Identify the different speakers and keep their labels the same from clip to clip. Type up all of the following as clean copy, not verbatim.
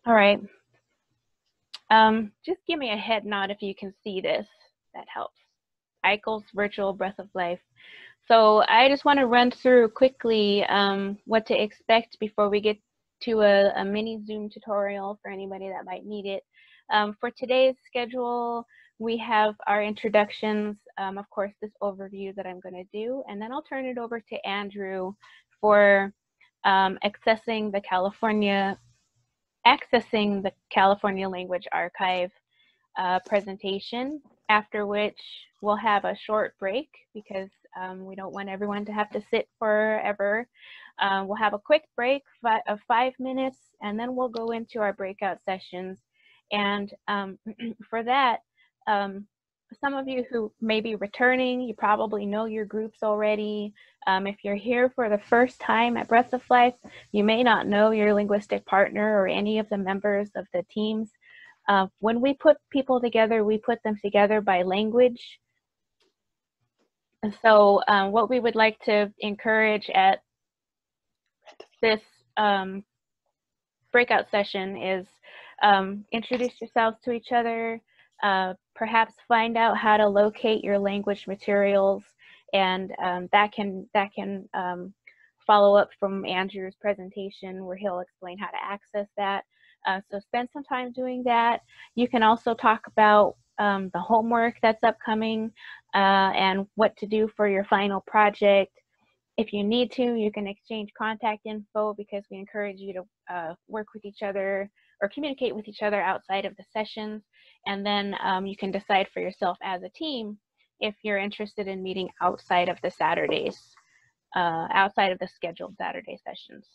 Speaker 1: All right. Just give me a head nod if you can see this. That helps. Eichel's Virtual Breath of Life. So I just want to run through quickly what to expect before we get to a mini Zoom tutorial for anybody that might need it. For today's schedule, we have our introductions, of course, this overview that I'm going to do, and then I'll turn it over to Andrew for accessing the California Language Archive presentation, after which we'll have a short break because we don't want everyone to have to sit forever. We'll have a quick break of 5 minutes, and then we'll go into our breakout sessions. And for that, some of you who may be returning, you probably know your groups already. If you're here for the first time at Breath of Life, you may not know your linguistic partner or any of the members of the teams. When we put people together, we put them together by language. And so what we would like to encourage at this breakout session is introduce yourselves to each other, perhaps find out how to locate your language materials, and that can follow up from Andrew's presentation where he'll explain how to access that. So spend some time doing that. You can also talk about the homework that's upcoming and what to do for your final project. If you need to, you can exchange contact info because we encourage you to work with each other or communicate with each other outside of the sessions. And then you can decide for yourself as a team if you're interested in meeting outside of the Saturdays, outside of the scheduled Saturday sessions.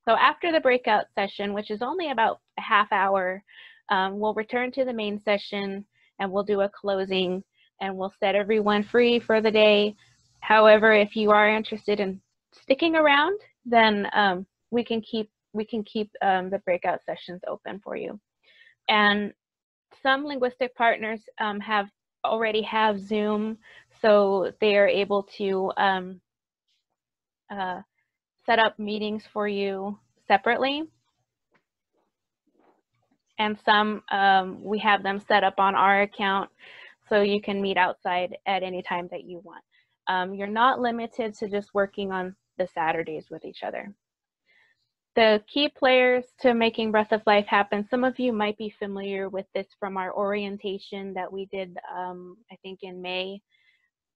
Speaker 1: So after the breakout session, which is only about a half hour, we'll return to the main session and we'll do a closing and we'll set everyone free for the day. However, if you are interested in sticking around, then we can keep the breakout sessions open for you. And some linguistic partners already have Zoom, so they are able to set up meetings for you separately. And some we have them set up on our account so you can meet outside at any time that you want. You're not limited to just working on the Saturdays with each other. The key players to making Breath of Life happen, some of you might be familiar with this from our orientation that we did, I think in May.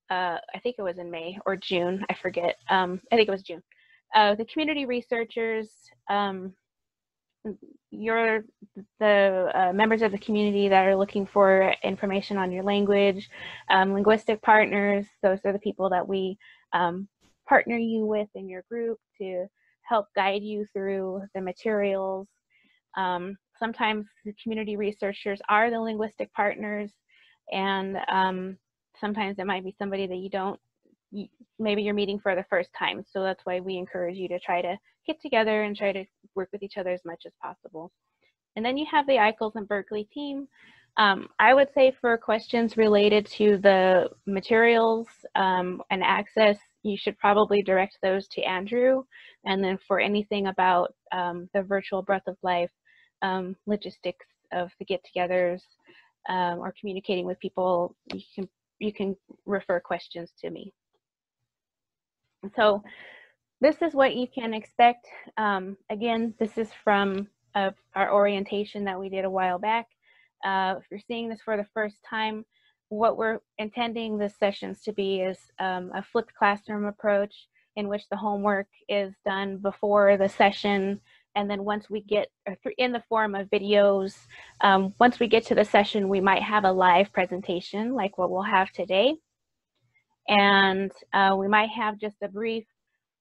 Speaker 1: I think it was in May or June, I forget. I think it was June. The community researchers, you're the members of the community that are looking for information on your language. Linguistic partners, those are the people that we partner you with in your group to help guide you through the materials. Sometimes the community researchers are the linguistic partners, and sometimes it might be somebody that maybe you're meeting for the first time. So that's why we encourage you to try to get together and try to work with each other as much as possible. And then you have the Eichels and Berkeley team. I would say for questions related to the materials and access, you should probably direct those to Andrew. And then for anything about the virtual Breath of Life, logistics of the get-togethers or communicating with people, you can refer questions to me. So this is what you can expect. Again, this is from our orientation that we did a while back. If you're seeing this for the first time, what we're intending the sessions to be is a flipped classroom approach in which the homework is done before the session, and then once we get in the form of videos, once we get to the session, we might have a live presentation like what we'll have today. And we might have just a brief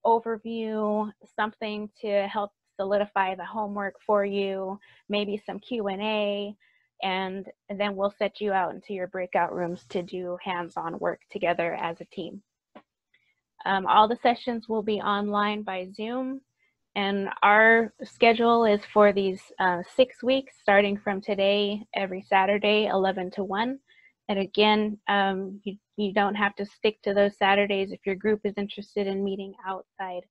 Speaker 1: overview, something to help solidify the homework for you, maybe some Q&A, and then we'll set you out into your breakout rooms to do hands-on work together as a team. All the sessions will be online by Zoom, and our schedule is for these 6 weeks, starting from today, every Saturday, 11 to 1. And again, you don't have to stick to those Saturdays. If your group is interested in meeting outside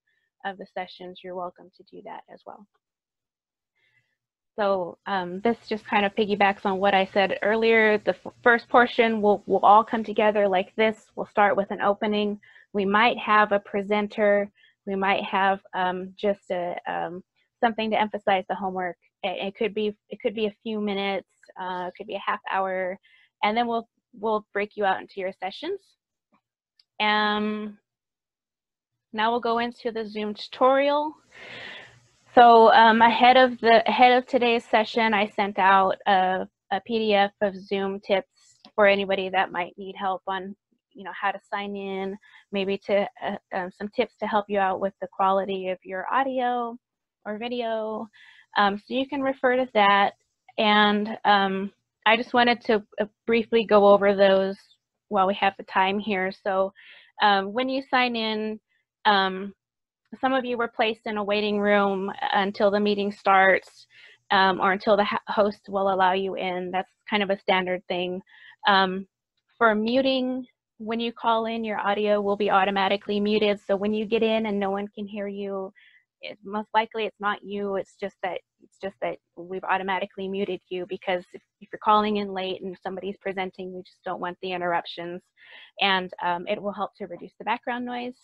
Speaker 1: of the sessions, you're welcome to do that as well. So this just kind of piggybacks on what I said earlier. The first portion will all come together like this. We'll start with an opening. We might have a presenter. We might have just a something to emphasize the homework. It could be a few minutes. It could be a half hour, and then we'll break you out into your sessions. Now we'll go into the Zoom tutorial. So ahead of today's session, I sent out a PDF of Zoom tips for anybody that might need help on, how to sign in, maybe to some tips to help you out with the quality of your audio or video. So you can refer to that. And I just wanted to briefly go over those while we have the time here. So when you sign in, some of you were placed in a waiting room until the meeting starts or until the host will allow you in. That's kind of a standard thing. For muting, when you call in, your audio will be automatically muted. So when you get in and no one can hear you, most likely it's not you. It's just that we've automatically muted you, because if you're calling in late and somebody's presenting, we just don't want the interruptions, and it will help to reduce the background noise.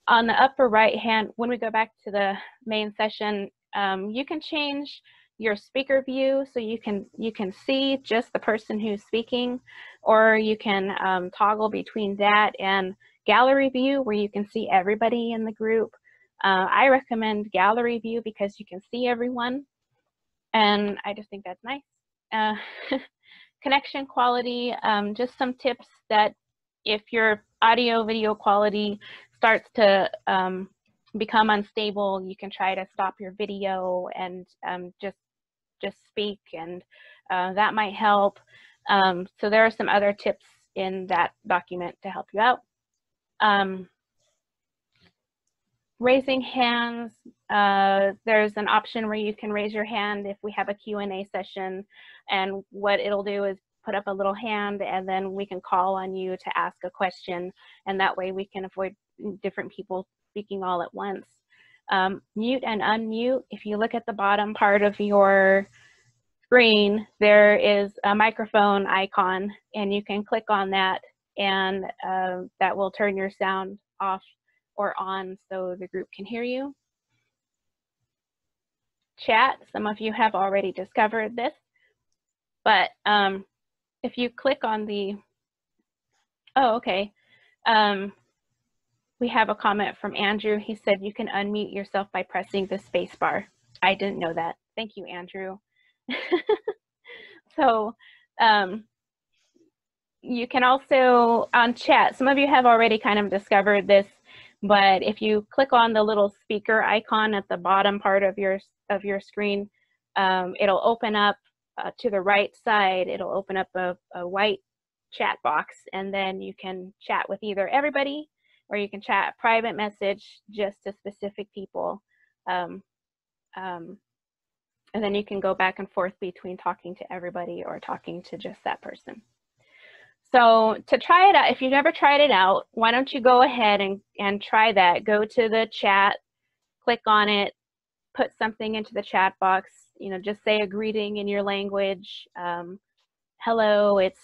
Speaker 1: On the upper right hand, when we go back to the main session, you can change your speaker view so you can see just the person who's speaking, or you can toggle between that and gallery view where you can see everybody in the group. I recommend gallery view because you can see everyone, and I just think that's nice. Connection quality, just some tips that if your audio video quality starts to become unstable, you can try to stop your video and just speak, and that might help. So there are some other tips in that document to help you out. Raising hands, there's an option where you can raise your hand if we have a Q&A session, and what it'll do is put up a little hand, and then we can call on you to ask a question, and that way we can avoid different people speaking all at once. Mute and unmute, if you look at the bottom part of your screen, there is a microphone icon, and you can click on that, and that will turn your sound off or on so the group can hear you. Chat, some of you have already discovered this, but if you click on the, oh, okay. We have a comment from Andrew. He said you can unmute yourself by pressing the space bar. I didn't know that. Thank you, Andrew. So you can also, on chat, some of you have already kind of discovered this, but if you click on the little speaker icon at the bottom part of your screen, it'll open up to the right side. It'll open up a white chat box, and then you can chat with either everybody, or you can chat a private message just to specific people. And then you can go back and forth between talking to everybody or talking to just that person. So to try it out, if you've never tried it out, why don't you go ahead and try that. Go to the chat, click on it, put something into the chat box, just say a greeting in your language. Hello, it's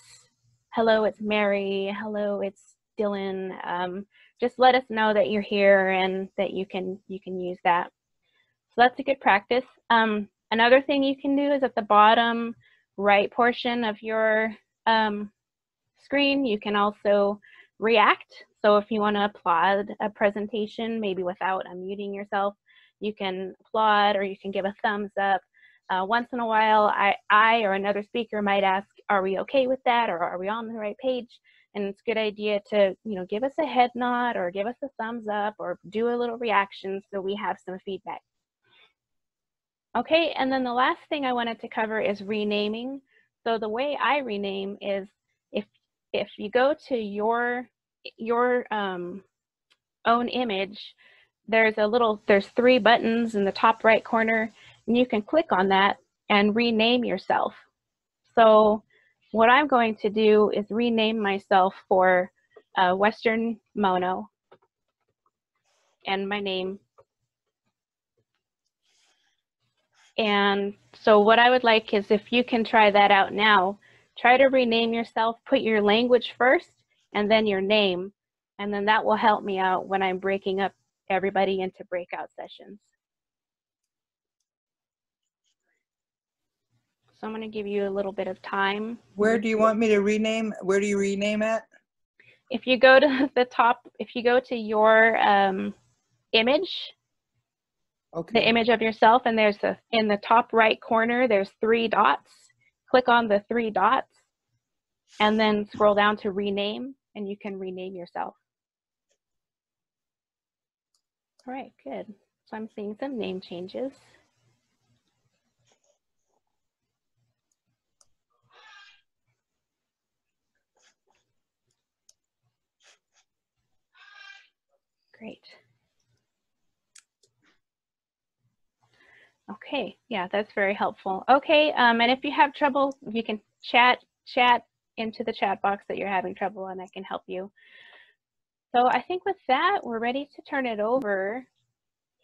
Speaker 1: Mary. Hello, it's Dylan. Just let us know that you're here and that you can use that. So that's a good practice. Another thing you can do is at the bottom right portion of your screen, you can also react. So if you want to applaud a presentation, maybe without unmuting yourself, you can applaud, or you can give a thumbs up. Once in a while, I or another speaker might ask, are we okay with that, or are we on the right page? And it's a good idea to give us a head nod, or give us a thumbs up, or do a little reaction so we have some feedback. Okay, and then the last thing I wanted to cover is renaming. So the way I rename is if you go to your own image, there's 3 buttons in the top right corner, and you can click on that and rename yourself. So what I'm going to do is rename myself for Western Mono, and my name And so what I would like is if you can try that out now, try to rename yourself, put your language first and then your name, and then that will help me out when I'm breaking up everybody into breakout sessions. So I'm going to give you a little bit of time.
Speaker 2: Where do you want me to rename? Where do you rename at?
Speaker 1: If you go to the top, if you go to your image,
Speaker 2: okay.
Speaker 1: the image of yourself, and there's in the top right corner, there's 3 dots. Click on the 3 dots and then scroll down to rename, and you can rename yourself. All right, good. So I'm seeing some name changes. Great. Okay, yeah, that's very helpful. Okay, and if you have trouble, you can chat into the chat box that you're having trouble, and I can help you. So I think with that, we're ready to turn it over.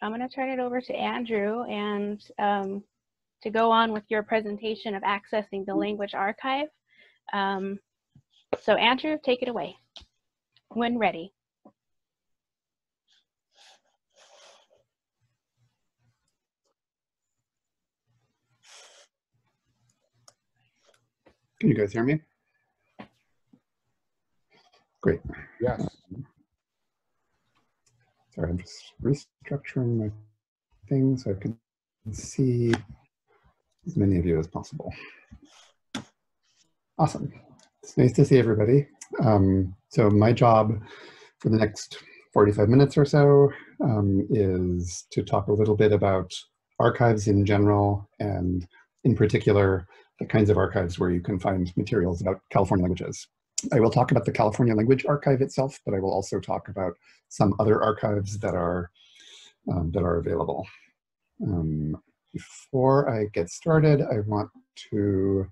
Speaker 1: I'm going to turn it over to Andrew and to go on with your presentation of accessing the language archive. So Andrew, take it away when ready.
Speaker 3: Can you guys hear me? Great.
Speaker 4: Yes.
Speaker 3: Sorry, I'm just restructuring my thing so I can see as many of you as possible. Awesome. It's nice to see everybody. So my job for the next 45 minutes or so is to talk a little bit about archives in general, and in particular, the kinds of archives where you can find materials about California languages. I will talk about the California Language Archive itself, but I will also talk about some other archives that are available. Before I get started, I want to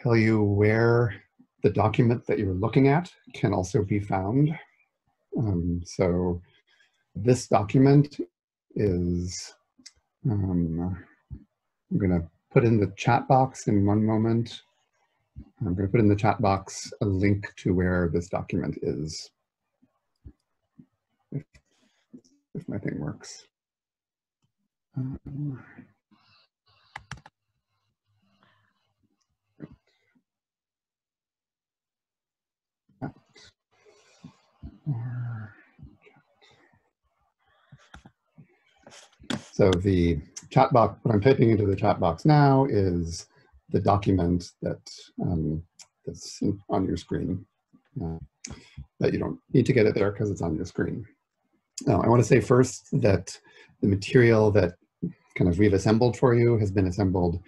Speaker 3: tell you where the document that you're looking at can also be found. So this document is, I'm going to put in the chat box in one moment. I'm going to put in the chat box a link to where this document is, if my thing works. So the chat box, what I'm typing into the chat box now is the document that's on your screen. That you don't need to get it there because it's on your screen. I want to say first that the material that kind of we've assembled for you has been assembled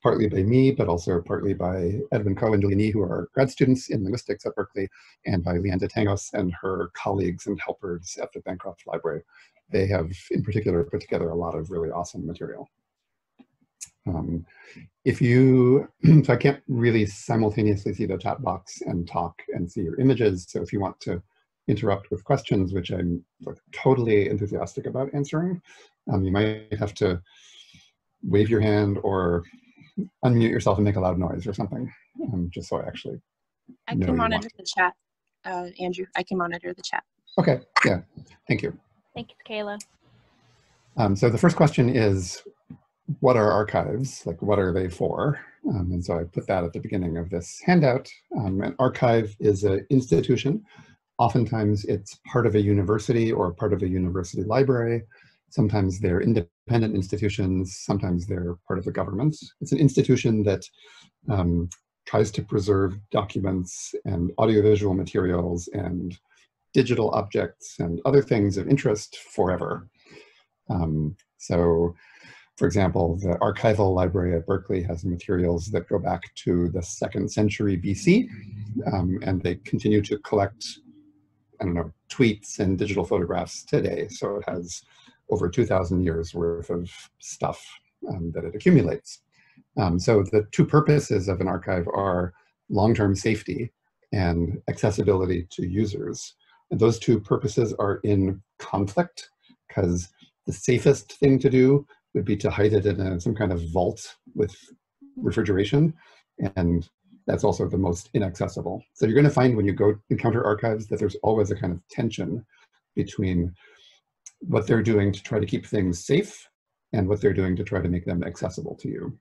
Speaker 3: partly by me, but also partly by Edwin Coe and Julie Nee, who are grad students in linguistics at Berkeley, and by Leanda Tangos and her colleagues and helpers at the Bancroft Library. They have, in particular, put together a lot of really awesome material. If you, so I can't really simultaneously see the chat box and talk and see your images, so if you want to interrupt with questions, which I'm totally enthusiastic about answering, you might have to wave your hand or unmute yourself and make a loud noise or something, just so I actually
Speaker 5: I can monitor the chat, Andrew. I can monitor the chat.
Speaker 3: Okay, yeah, thank you.
Speaker 1: Thank you, Kayla.
Speaker 3: So the first question is, what are archives? Like, what are they for? And so I put that at the beginning of this handout. An archive is an institution. Oftentimes it's part of a university or part of a university library. Sometimes they're independent institutions. Sometimes they're part of the government. It's an institution that tries to preserve documents and audiovisual materials and digital objects and other things of interest forever. So, for example, the archival library at Berkeley has materials that go back to the 2nd century BC, and they continue to collect, I don't know, tweets and digital photographs today. So it has over 2,000 years worth of stuff that it accumulates. So the two purposes of an archive are long-term safety and accessibility to users. And those two purposes are in conflict because the safest thing to do would be to hide it in some kind of vault with refrigeration, and that's also the most inaccessible. So you're going to find when you go encounter archives that there's always a kind of tension between what they're doing to try to keep things safe and what they're doing to try to make them accessible to you.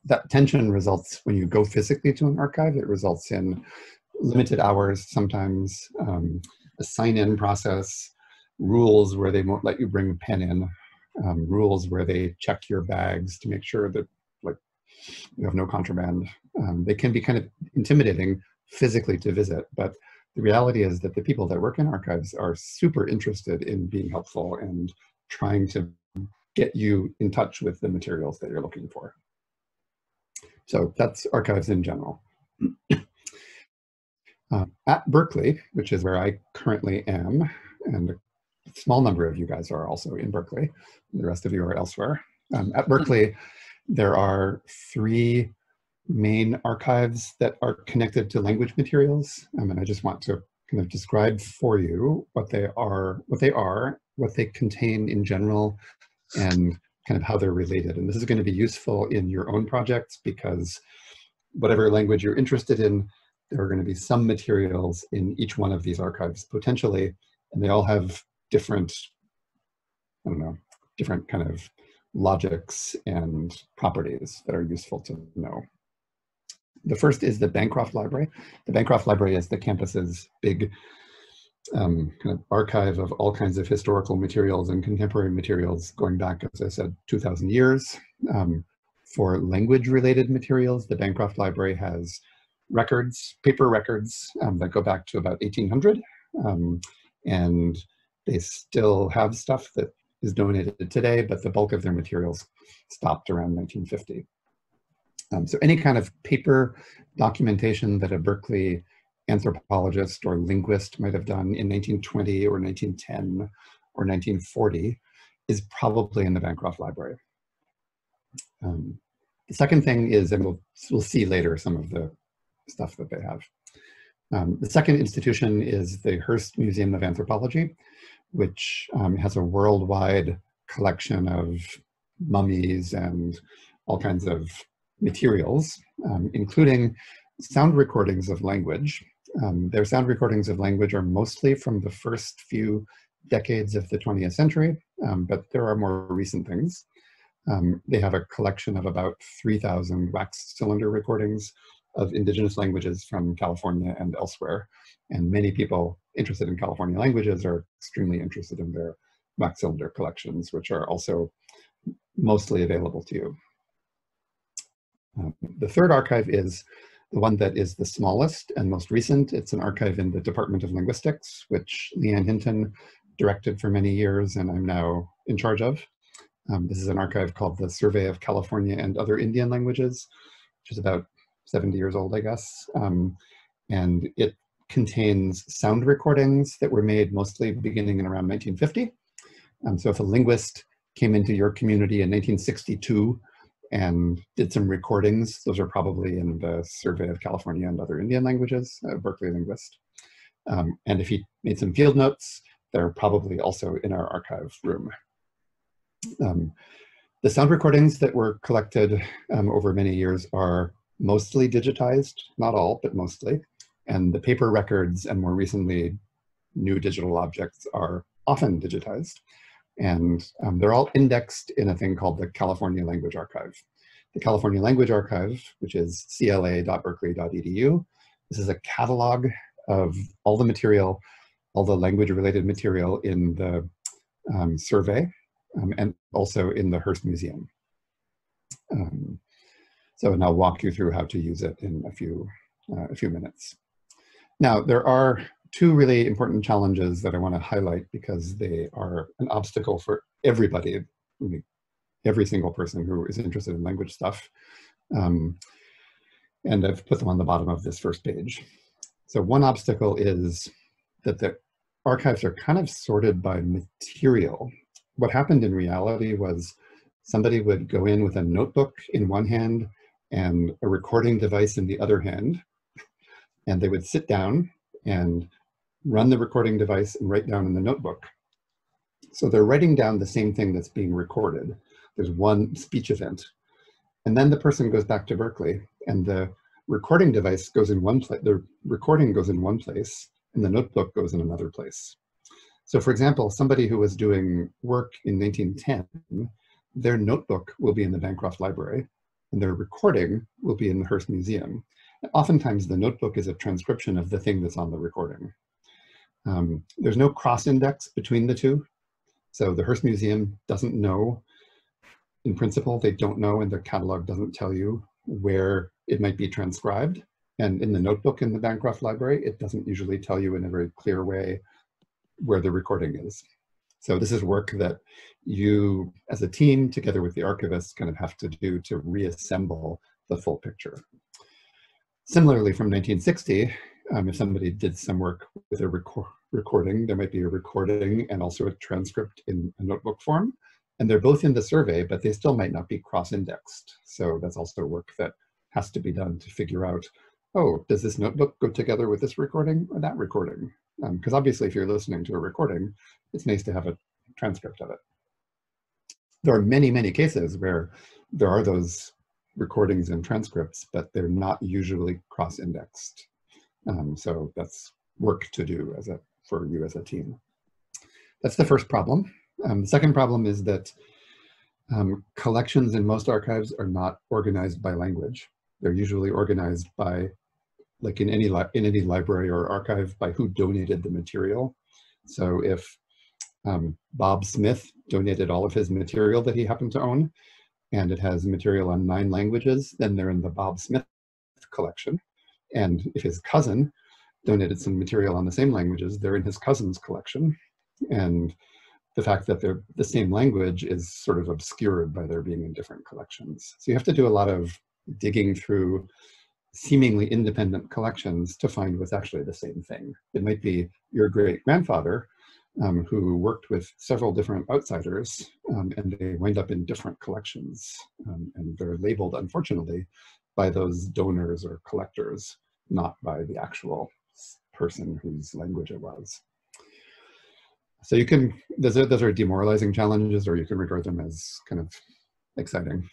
Speaker 3: That tension results when you go physically to an archive. It results in limited hours, sometimes a sign-in process, rules where they won't let you bring a pen in, rules where they check your bags to make sure that like you have no contraband. They can be kind of intimidating physically to visit, but the reality is that the people that work in archives are super interested in being helpful and trying to get you in touch with the materials that you're looking for. So that's archives in general. At Berkeley, which is where I currently am, and a small number of you guys are also in Berkeley, the rest of you are elsewhere. At Berkeley, there are 3 main archives that are connected to language materials, and I just want to kind of describe for you what they are, what they contain in general, and kind of how they're related. And this is going to be useful in your own projects because whatever language you're interested in, there are going to be some materials in each one of these archives potentially, and they all have different, I don't know, different kind of logics and properties that are useful to know. The first is the Bancroft Library. The Bancroft Library is the campus's big kind of archive of all kinds of historical materials and contemporary materials going back, as I said, 2,000 years. For language-related materials, the Bancroft Library has records, paper records that go back to about 1800, and they still have stuff that is donated today, but the bulk of their materials stopped around 1950. So any kind of paper documentation that a Berkeley anthropologist or linguist might have done in 1920 or 1910 or 1940 is probably in the Bancroft Library. The second thing is, and we'll see later some of the stuff that they have. The second institution is the Hearst Museum of Anthropology, which has a worldwide collection of mummies and all kinds of materials, including sound recordings of language. Their sound recordings of language are mostly from the first few decades of the 20th century, but there are more recent things. They have a collection of about 3,000 wax cylinder recordings of indigenous languages from California and elsewhere. And many people interested in California languages are extremely interested in their wax cylinder collections, which are also mostly available to you. The third archive is the one that is the smallest and most recent. It's an archive in the Department of Linguistics, which Leanne Hinton directed for many years and I'm now in charge of. This is an archive called the Survey of California and Other Indian Languages, which is about 70 years old, I guess. And it contains sound recordings that were made mostly beginning in around 1950. So if a linguist came into your community in 1962 and did some recordings, those are probably in the Survey of California and Other Indian Languages, a Berkeley linguist. And if he made some field notes, they're probably also in our archive room. The sound recordings that were collected over many years are mostly digitized, not all, but mostly. And the paper records and more recently new digital objects are often digitized. And they're all indexed in a thing called the California Language Archive. The California Language Archive, which is cla.berkeley.edu, this is a catalog of all the material, all the language-related material in the survey, and also in the Hearst Museum. So and I'll walk you through how to use it in a few minutes. Now, there are two really important challenges that I want to highlight because they are an obstacle for everybody, I mean, every single person who is interested in language stuff. And I've put them on the bottom of this first page. So one obstacle is that the archives are kind of sorted by material. What happened in reality was somebody would go in with a notebook in one hand and a recording device in the other hand, and they would sit down and run the recording device and write down in the notebook. So they're writing down the same thing that's being recorded. There's one speech event. And then the person goes back to Berkeley, and the recording device goes in one place, the recording goes in one place, and the notebook goes in another place. So for example, somebody who was doing work in 1910, their notebook will be in the Bancroft Library, and their recording will be in the Hearst Museum. And oftentimes the notebook is a transcription of the thing that's on the recording. There's no cross-index between the two. So the Hearst Museum doesn't know. In principle, they don't know, and their catalog doesn't tell you where it might be transcribed. And in the notebook in the Bancroft Library, it doesn't usually tell you in a very clear way where the recording is. So this is work that you, as a team, together with the archivist, kind of have to do to reassemble the full picture. Similarly, from 1960, if somebody did some work with a recording, there might be a recording and also a transcript in a notebook form. And they're both in the survey, but they still might not be cross-indexed. So that's also work that has to be done to figure out, oh, does this notebook go together with this recording or that recording? Because obviously, if you're listening to a recording, it's nice to have a transcript of it. There are many, many cases where there are those recordings and transcripts, but they're not usually cross-indexed. So that's work to do for you as a team. That's the first problem. The second problem is that collections in most archives are not organized by language. They're usually organized by, like in any library or archive, by who donated the material. So if Bob Smith donated all of his material that he happened to own, and it has material on 9 languages, then they're in the Bob Smith collection. And if his cousin donated some material on the same languages, they're in his cousin's collection. And the fact that they're the same language is sort of obscured by their being in different collections. So you have to do a lot of digging through seemingly independent collections to find what's actually the same thing. It might be your great-grandfather who worked with several different outsiders, and they wind up in different collections. And they're labeled, unfortunately, by those donors or collectors, not by the actual person whose language it was. So you can, those are demoralizing challenges, or you can regard them as kind of exciting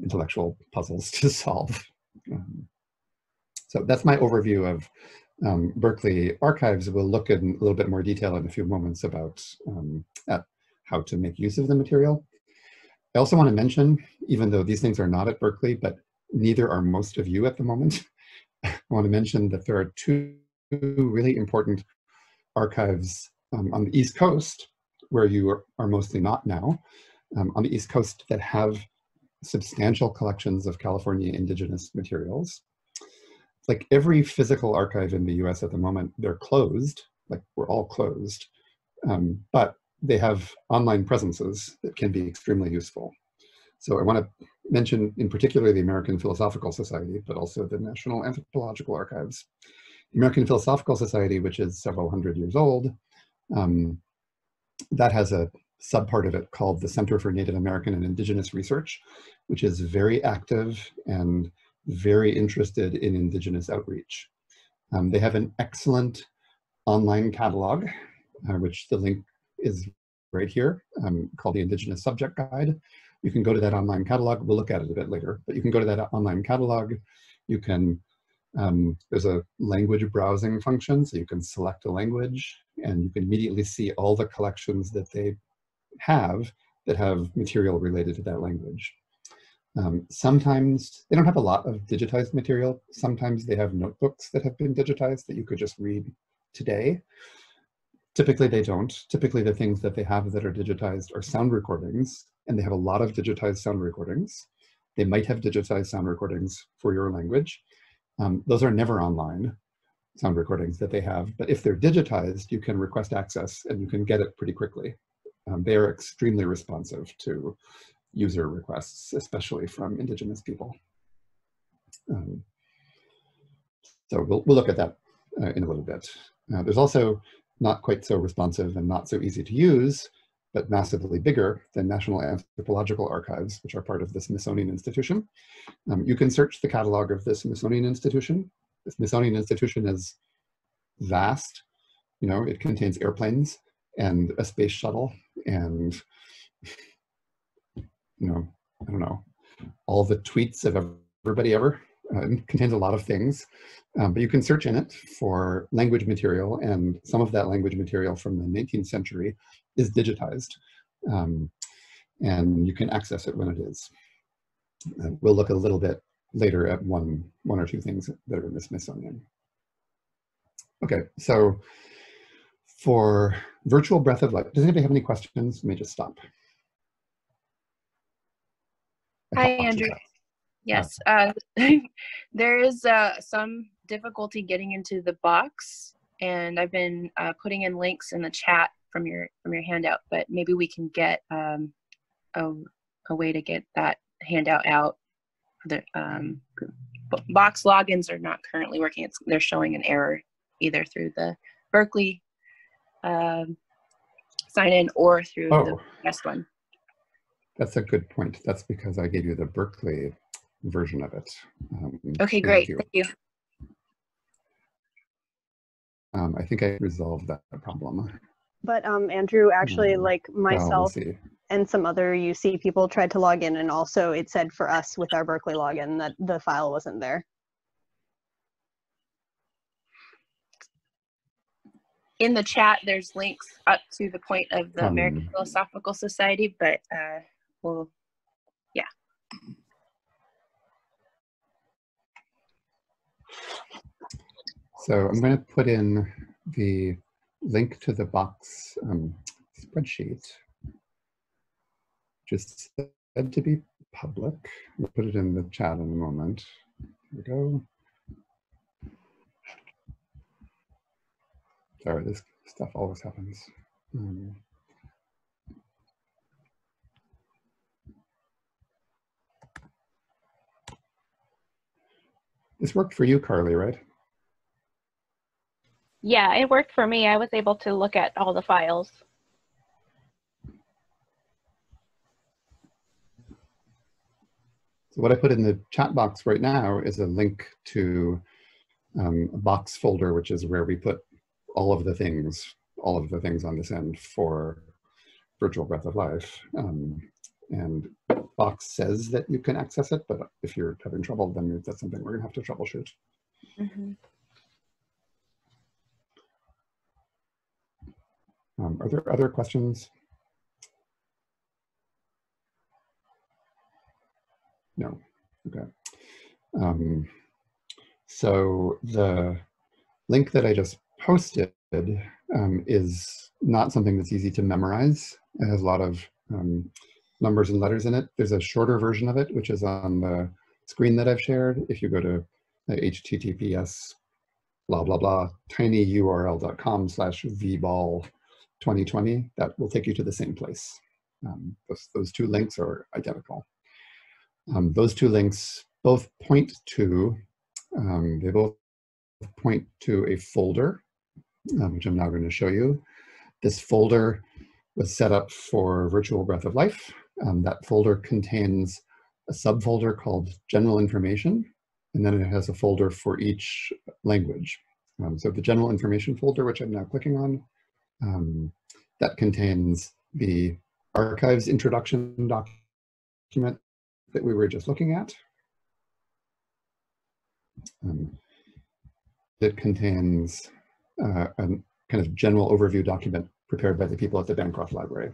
Speaker 3: intellectual puzzles to solve. So that's my overview of Berkeley archives. We'll look in a little bit more detail in a few moments about at how to make use of the material. I also want to mention, even though these things are not at Berkeley, but neither are most of you at the moment, I want to mention that there are 2 really important archives on the East Coast, where you are mostly not now, on the East Coast, that have substantial collections of California indigenous materials. Like every physical archive in the US at the moment, they're closed, like we're all closed, but they have online presences that can be extremely useful. So I want to mention in particular the American Philosophical Society, but also the National Anthropological Archives. The American Philosophical Society, which is several hundred years old, that has a subpart of it called the Center for Native American and Indigenous Research, which is very active and very interested in indigenous outreach. They have an excellent online catalog, which the link is right here, called the Indigenous Subject Guide. You can go to that online catalog. We'll look at it a bit later, but you can go to that online catalog. You can, there's a language browsing function, so you can select a language and you can immediately see all the collections that they have that have material related to that language. Sometimes they don't have a lot of digitized material. Sometimes they have notebooks that have been digitized that you could just read today. Typically they don't. Typically the things that they have that are digitized are sound recordings, and they have a lot of digitized sound recordings. They might have digitized sound recordings for your language. Those are never online sound recordings that they have, but if they're digitized, you can request access and you can get it pretty quickly. They are extremely responsive to user requests, especially from indigenous people. So we'll look at that in a little bit. There's also not quite so responsive and not so easy to use, but massively bigger than National Anthropological Archives, which are part of the Smithsonian Institution. You can search the catalog of the Smithsonian Institution. The Smithsonian Institution is vast. You know, it contains airplanes and a space shuttle and, you know, I don't know, all the tweets of everybody ever. It contains a lot of things, but you can search in it for language material, and some of that language material from the 19th century is digitized, and you can access it when it is. We'll look a little bit later at one or two things that are in the Smithsonian. Okay, so for virtual breath of life, does anybody have any questions? Let me just stop.
Speaker 5: Hi, Andrew. Yes, there is some difficulty getting into the box, and I've been putting in links in the chat from your handout, but maybe we can get a way to get that handout out. The box logins are not currently working. They're showing an error either through the Berkeley sign in or through the best one.
Speaker 3: That's a good point. That's because I gave you the Berkeley version of it.
Speaker 5: Okay, great. Thank you.
Speaker 3: I think I resolved that problem.
Speaker 4: But Andrew, actually, like myself and some other UC people tried to log in, and also it said for us with our Berkeley login that the file wasn't there.
Speaker 5: In the chat, there's links up to the point of the American Philosophical Society, but we'll, yeah.
Speaker 3: So I'm going to put in the link to the box spreadsheet, just said to be public. We'll put it in the chat in a moment. Here we go. Sorry, this stuff always happens. This worked for you, Carly, right?
Speaker 1: Yeah, it worked for me. I was able to look at all the files.
Speaker 3: So what I put in the chat box right now is a link to a box folder, which is where we put all of the things on this end for virtual breath of life. And box says that you can access it, but if you're having trouble, then that's something we're gonna have to troubleshoot.
Speaker 1: Mm-hmm.
Speaker 3: Are there other questions? No, okay. So the link that I just posted is not something that's easy to memorize. It has a lot of numbers and letters in it. There's a shorter version of it, which is on the screen that I've shared. If you go to https blah, blah, blah, tinyurl.com/vbol2020, that will take you to the same place. Those two links are identical. Those two links both point to, a folder, which I'm now going to show you. This folder was set up for virtual breath of life. That folder contains a subfolder called general information, and then it has a folder for each language. So the general information folder, which I'm now clicking on, that contains the archives introduction document that we were just looking at. It contains a kind of general overview document prepared by the people at the Bancroft Library,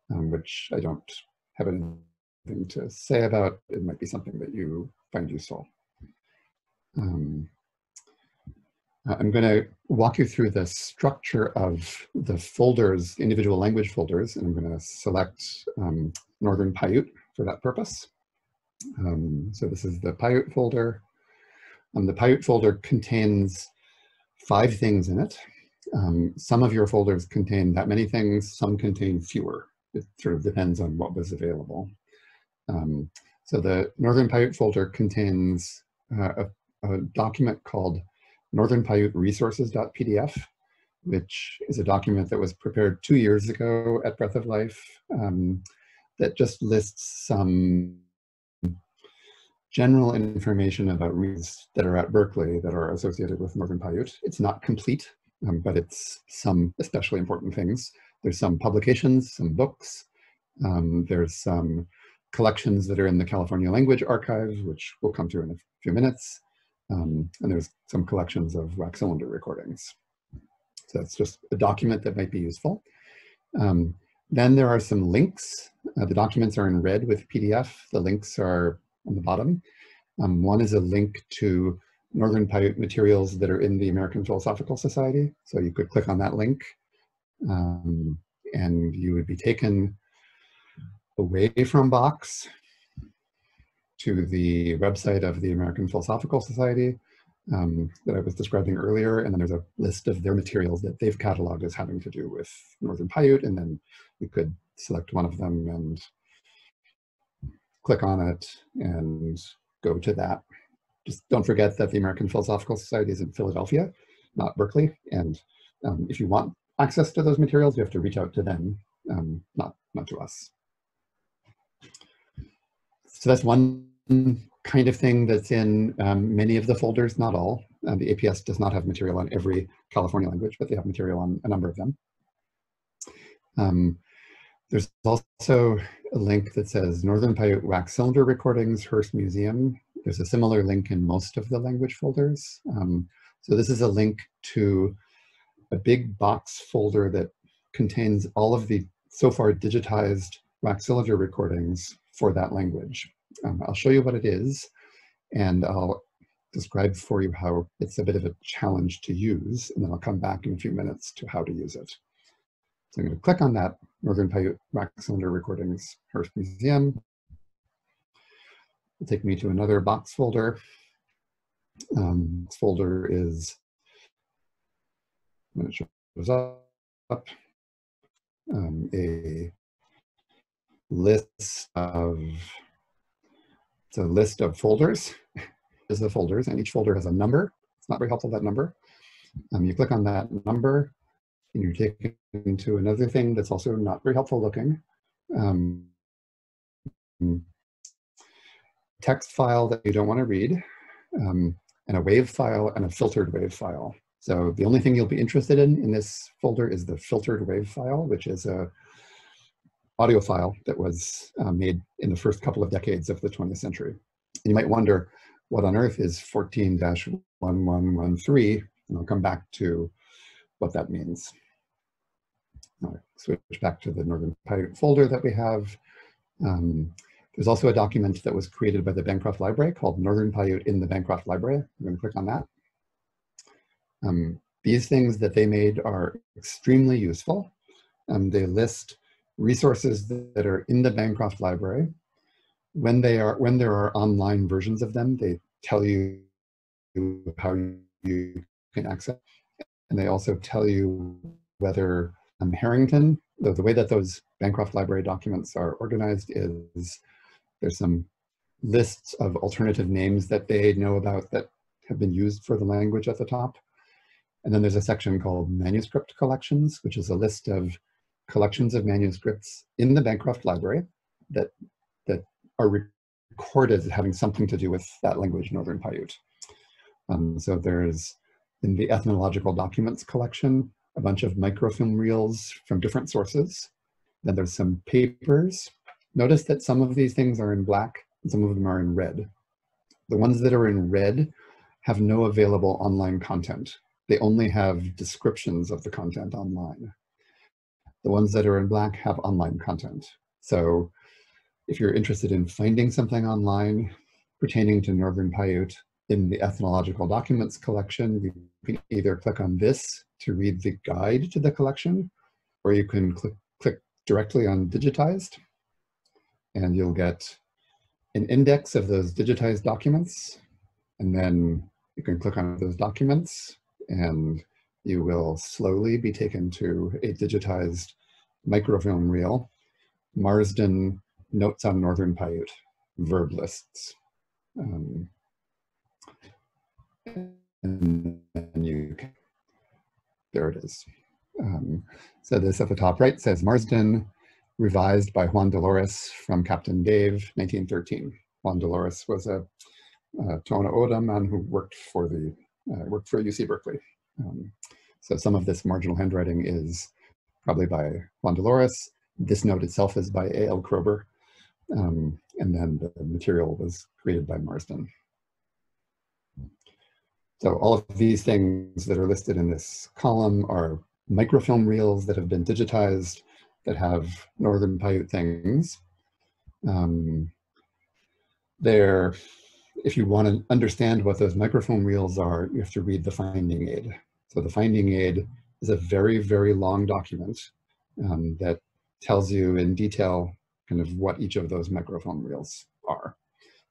Speaker 3: which I don't have anything to say about. It might be something that you find useful. I'm going to walk you through the structure of the folders, individual language folders, and I'm going to select Northern Paiute for that purpose. So this is the Paiute folder. The Paiute folder contains 5 things in it. Some of your folders contain that many things, some contain fewer. It sort of depends on what was available. So the Northern Paiute folder contains a document called Northern Paiute Resources.pdf, which is a document that was prepared 2 years ago at Breath of Life that just lists some general information about reads that are at Berkeley that are associated with Northern Paiute. It's not complete, but it's some especially important things. There's some publications, some books. There's some collections that are in the California Language Archive, which we'll come to in a few minutes. And there's some collections of wax cylinder recordings. So it's just a document that might be useful. Then there are some links. The documents are in red with PDF. The links are on the bottom. One is a link to Northern Paiute materials that are in the American Philosophical Society. So you could click on that link and you would be taken away from Box to the website of the American Philosophical Society that I was describing earlier. And then there's a list of their materials that they've cataloged as having to do with Northern Paiute. And then you could select one of them and click on it and go to that. Just don't forget that the American Philosophical Society is in Philadelphia, not Berkeley. And if you want access to those materials, you have to reach out to them, not to us. So that's one kind of thing that's in many of the folders, not all. The APS does not have material on every California language, but they have material on a number of them. There's also a link that says Northern Paiute Wax Cylinder Recordings, Hearst Museum. There's a similar link in most of the language folders. So this is a link to a big box folder that contains all of the so far digitized wax cylinder recordings for that language. I'll show you what it is, and I'll describe for you how it's a bit of a challenge to use, and then I'll come back in a few minutes to how to use it. So I'm going to click on that, Northern Paiute Wax Cylinder Recordings, Hearst Museum. It'll take me to another box folder. This folder is, when it shows up, a list of, it's a list of folders. There's the folders, and each folder has a number. It's not very helpful, that number. You click on that number, and you're taken to another thing that's also not very helpful looking. Text file that you don't want to read, and a WAV file and a filtered WAV file. So the only thing you'll be interested in this folder is the filtered WAV file, which is a audio file that was made in the first couple of decades of the 20th century. And you might wonder, what on earth is 14-1113? And I'll come back to what that means. I'll switch back to the Northern Paiute folder that we have. There's also a document that was created by the Bancroft Library called Northern Paiute in the Bancroft Library. I'm going to click on that. These things that they made are extremely useful. They list resources that are in the Bancroft Library. When there are online versions of them, they tell you how you can access, and they also tell you whether Harrington, the way that those Bancroft Library documents are organized is there's some lists of alternative names that they know about that have been used for the language at the top. And then there's a section called Manuscript Collections, which is a list of collections of manuscripts in the Bancroft Library that are recorded as having something to do with that language, Northern Paiute. So there's, in the Ethnological Documents collection, a bunch of microfilm reels from different sources. Then there's some papers. Notice that some of these things are in black and some of them are in red. The ones that are in red have no available online content. They only have descriptions of the content online. The ones that are in black have online content. So if you're interested in finding something online pertaining to Northern Paiute in the Ethnological Documents collection, you can either click on this to read the guide to the collection, or you can click directly on digitized, and you'll get an index of those digitized documents. And then you can click on those documents, and you will slowly be taken to a digitized microfilm reel, Marsden Notes on Northern Paiute, verb lists. And then there it is. So this at the top right says Marsden, revised by Juan Dolores from Captain Dave, 1913. Juan Dolores was a Tohono O'odham man who worked for UC Berkeley. So some of this marginal handwriting is probably by Juan Dolores. This note itself is by A.L. Kroeber. And then the material was created by Marsden. So all of these things that are listed in this column are microfilm reels that have been digitized that have Northern Paiute things. If you want to understand what those microfilm reels are, you have to read the finding aid. So the finding aid is a very, very long document that tells you in detail kind of what each of those microfilm reels are.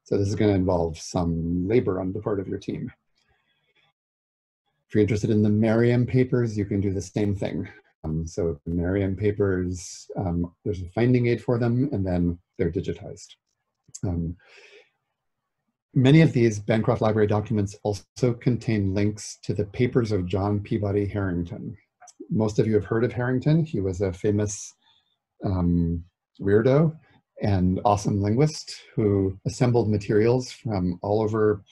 Speaker 3: So this is going to involve some labor on the part of your team. If you're interested in the Merriam papers, you can do the same thing. So the Merriam papers, there's a finding aid for them, and then they're digitized. Many of these Bancroft Library documents also contain links to the papers of John Peabody Harrington. Most of you have heard of Harrington. He was a famous weirdo and awesome linguist who assembled materials from all over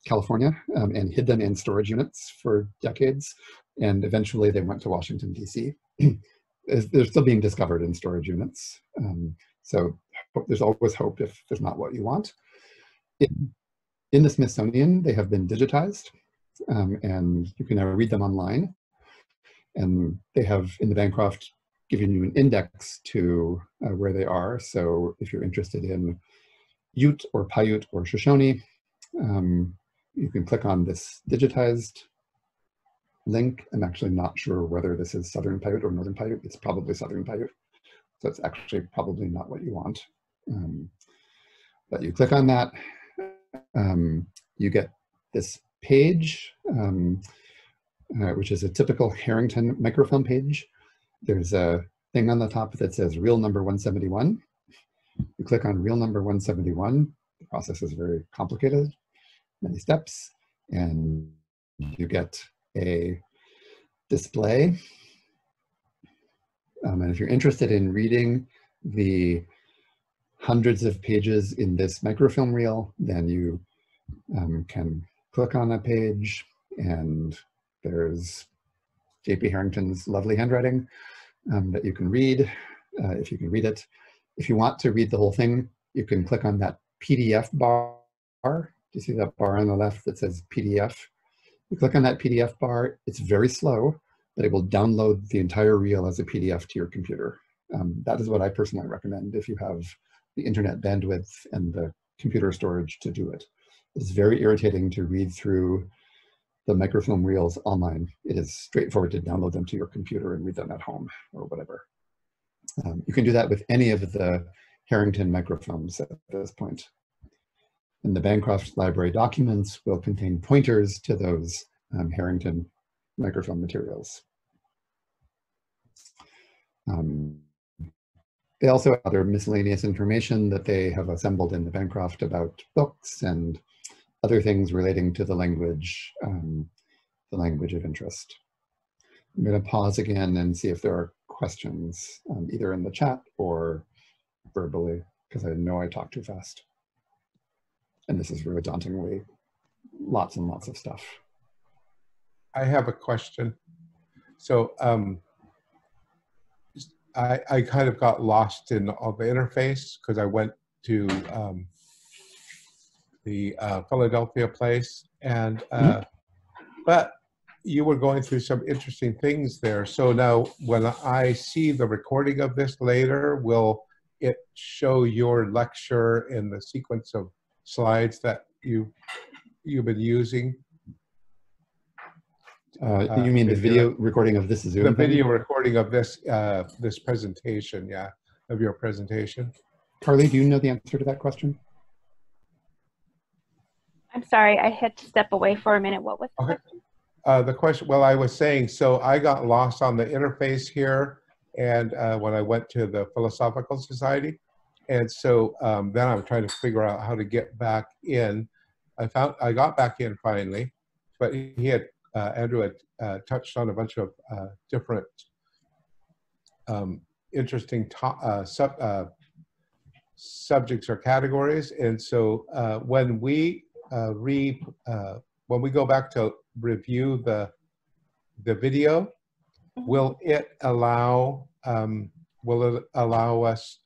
Speaker 3: California and hid them in storage units for decades. And eventually they went to Washington, D.C. They're still being discovered in storage units. So there's always hope if there's not what you want. In the Smithsonian, they have been digitized, and you can now read them online. And they have, in the Bancroft, given you an index to where they are. So if you're interested in Ute or Paiute or Shoshone, you can click on this digitized link. I'm actually not sure whether this is Southern Paiute or Northern Paiute. It's probably Southern Paiute. So it's actually probably not what you want. But you click on that, you get this page, which is a typical Harrington microfilm page. There's a thing on the top that says reel number 171. You click on reel number 171. The process is very complicated, many steps, and you get a display. And if you're interested in reading the hundreds of pages in this microfilm reel, then you can click on a page, and there's J.P. Harrington's lovely handwriting that you can read, if you can read it. If you want to read the whole thing, you can click on that PDF bar. Do you see that bar on the left that says PDF? You click on that PDF bar, it's very slow, but it will download the entire reel as a PDF to your computer. That is what I personally recommend if you have the internet bandwidth and the computer storage to do it. It's very irritating to read through the microfilm reels online. It is straightforward to download them to your computer and read them at home or whatever. You can do that with any of the Harrington microfilms at this point. And the Bancroft Library documents will contain pointers to those Harrington microfilm materials. They also have other miscellaneous information that they have assembled in the Bancroft about books and other things relating to the language of interest. I'm going to pause again and see if there are questions, either in the chat or verbally, because I know I talk too fast. And this is really dauntingly lots and lots of stuff.
Speaker 6: I have a question. So I kind of got lost in all the interface because I went to the Philadelphia place, and but you were going through some interesting things there. So now when I see the recording of this later, will it show your lecture in the sequence of slides that you've been using?
Speaker 3: You mean the video recording of this Zoom?
Speaker 6: The video recording of this this presentation, yeah, of your presentation.
Speaker 3: Carly, do you know the answer to that question?
Speaker 1: I'm sorry, I had to step away for a minute. What was the question?
Speaker 6: The question, well, I was saying, so I got lost on the interface here, and when I went to the Philosophical Society, and so then I'm trying to figure out how to get back in. I got back in finally, but he had Andrew had touched on a bunch of different interesting subjects or categories, and so when we go back to review the video, will it allow us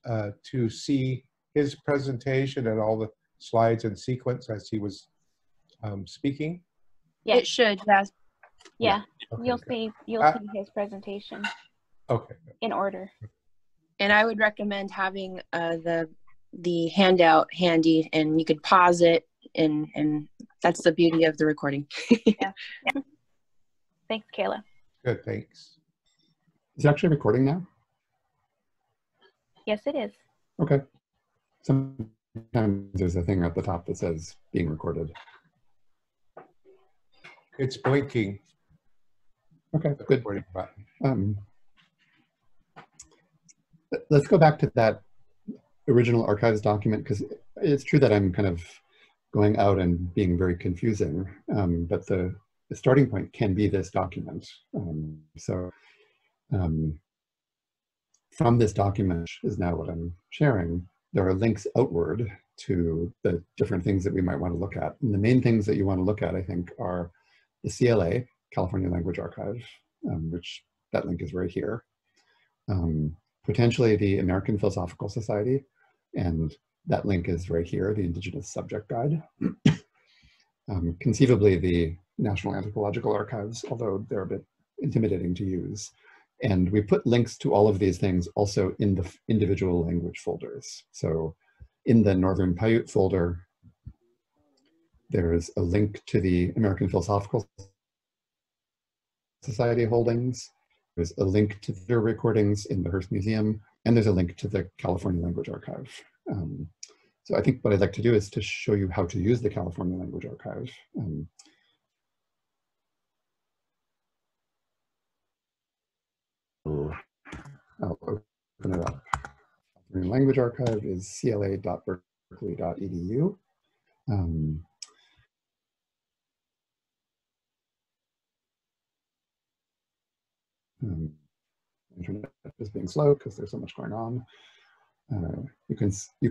Speaker 6: to see his presentation and all the slides and sequence as he was speaking?
Speaker 1: Yeah.
Speaker 5: It should, yes.
Speaker 1: Yeah,
Speaker 6: Okay,
Speaker 1: you'll
Speaker 6: good.
Speaker 1: see his presentation
Speaker 6: Okay.
Speaker 1: in order.
Speaker 5: And I would recommend having the handout handy, and you could pause it, and that's the beauty of the recording.
Speaker 1: Yeah. Thanks, Kayla.
Speaker 6: Good, thanks.
Speaker 3: Is it actually recording now?
Speaker 1: Yes, it is.
Speaker 3: Okay. Sometimes there's a thing at the top that says being recorded.
Speaker 6: It's blinking.
Speaker 3: Okay,
Speaker 6: The
Speaker 3: good.
Speaker 6: recording button.
Speaker 3: Let's go back to that original archives document, because it's true that I'm kind of going out and being very confusing, but the starting point can be this document. From this document is now what I'm sharing. There are links outward to the different things that we might want to look at. And the main things that you want to look at, I think, are the CLA, California Language Archive, which that link is right here. Potentially the American Philosophical Society, and that link is right here, the Indigenous Subject Guide. Conceivably the National Anthropological Archives, although they're a bit intimidating to use. And we put links to all of these things also in the individual language folders. So in the Northern Paiute folder, there's a link to the American Philosophical Society holdings. There's a link to their recordings in the Hearst Museum, and there's a link to the California Language Archive. So I think what I'd like to do is to show you how to use the California Language Archive. I'll open it up. California Language Archive is cla.berkeley.edu. Internet is being slow because there's so much going on. You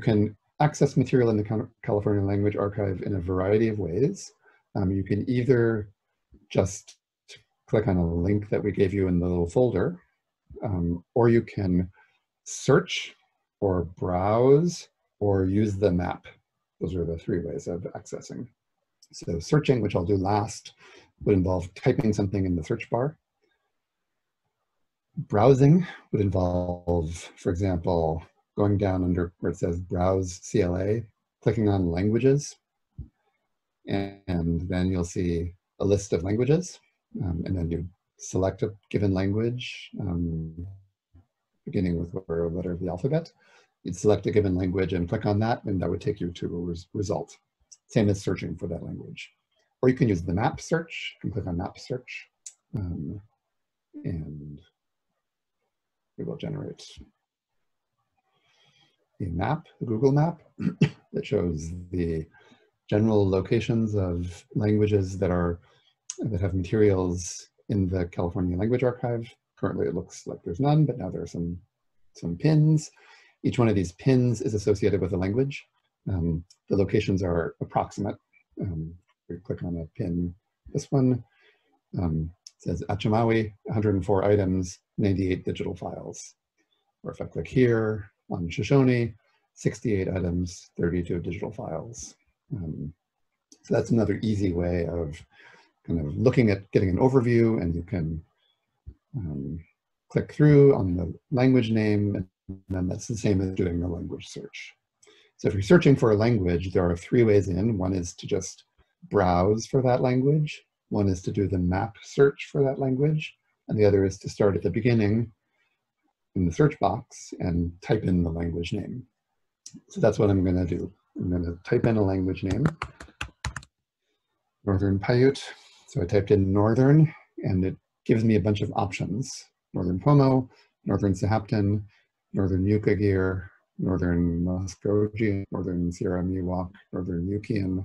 Speaker 3: can access material in the California Language Archive in a variety of ways. You can either just click on a link that we gave you in the little folder, or you can search or browse or use the map. Those are the three ways of accessing. So searching, which I'll do last, would involve typing something in the search bar. Browsing would involve, for example, going down under where it says Browse CLA, clicking on Languages, and then you'll see a list of languages, and then you select a given language, beginning with whatever letter of the alphabet. You'd select a given language and click on that, and that would take you to a result. Same as searching for that language. Or you can use the map search. You can click on map search, and it will generate a map, a Google map, that shows the general locations of languages that have materials in the California Language Archive. Currently it looks like there's none, but now there are some pins. Each one of these pins is associated with a language. The locations are approximate. We click on a pin, this one, says Achamawi, 104 items, 98 digital files. Or if I click here on Shoshone, 68 items, 32 digital files. So that's another easy way of kind of looking at getting an overview, and you can click through on the language name, and then that's the same as doing a language search. So if you're searching for a language, there are three ways in. One is to just browse for that language. One is to do the map search for that language. And the other is to start at the beginning in the search box and type in the language name. So that's what I'm going to do. I'm going to type in a language name, Northern Paiute. So I typed in Northern, and it gives me a bunch of options. Northern Pomo, Northern Sahaptin, Northern Yukagir, Northern Muskogee, Northern Sierra Miwok, Northern Yukian,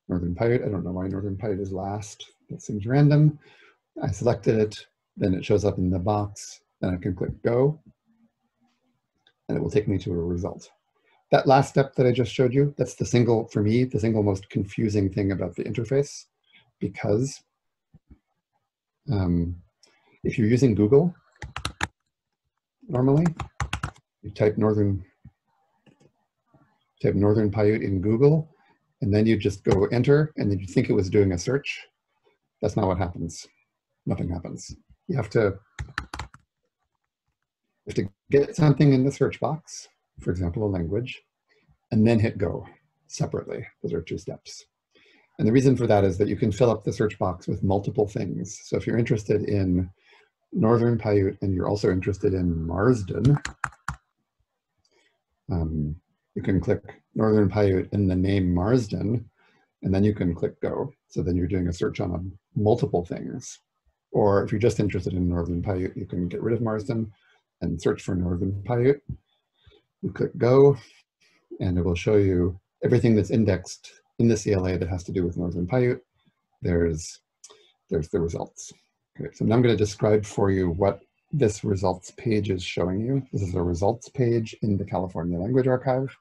Speaker 3: Northern Paiute. I don't know why Northern Paiute is last. That seems random. I selected it, then it shows up in the box. Then I can click Go, and it will take me to a result. That last step that I just showed you, that's for me, the single most confusing thing about the interface, because If you're using Google, normally, you type Northern Paiute in Google, and then you just go enter, and then you think it was doing a search. That's not what happens. Nothing happens. You have to get something in the search box, for example, a language, and then hit go separately. Those are 2 steps. And the reason for that is that you can fill up the search box with multiple things. So if you're interested in Northern Paiute and you're also interested in Marsden, you can click Northern Paiute in the name Marsden, and then you can click go. So then you're doing a search on multiple things. Or if you're just interested in Northern Paiute, you can get rid of Marsden and search for Northern Paiute. You click go, and it will show you everything that's indexed in the CLA that has to do with Northern Paiute. There's the results. Okay, so now I'm going to describe for you what this results page is showing you. This is a results page in the California Language Archive.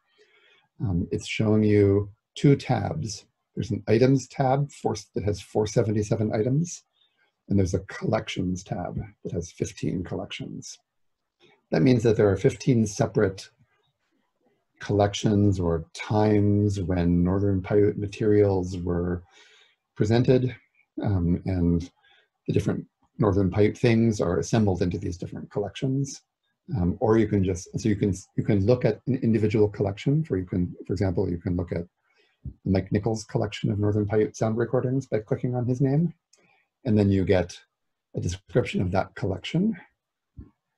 Speaker 3: It's showing you 2 tabs. There's an items tab that has 477 items, and there's a collections tab that has 15 collections. That means that there are 15 separate collections or times when Northern Paiute materials were presented, and the different Northern Paiute things are assembled into these different collections. Or you can just, so you can look at an individual collection, for example, you can look at Mike Nichols' collection of Northern Paiute sound recordings by clicking on his name, and then you get a description of that collection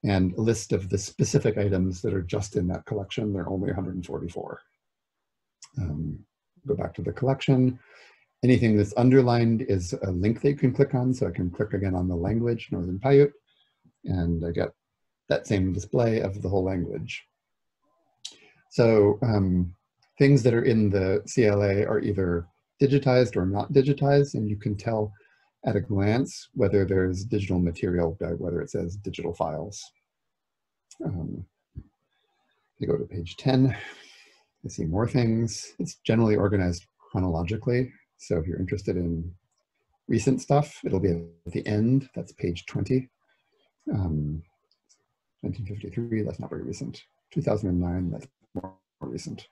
Speaker 3: and a list of the specific items that are just in that collection. There are only 144. Go back to the collection. Anything that's underlined is a link that you can click on. So I can click again on the language, Northern Paiute, and I get that same display of the whole language. So things that are in the CLA are either digitized or not digitized, and you can tell at a glance whether there's digital material, whether it says digital files. You go to page 10, you see more things. It's generally organized chronologically. So if you're interested in recent stuff, it'll be at the end. That's page 20. 1953, that's not very recent. 2009, that's more recent.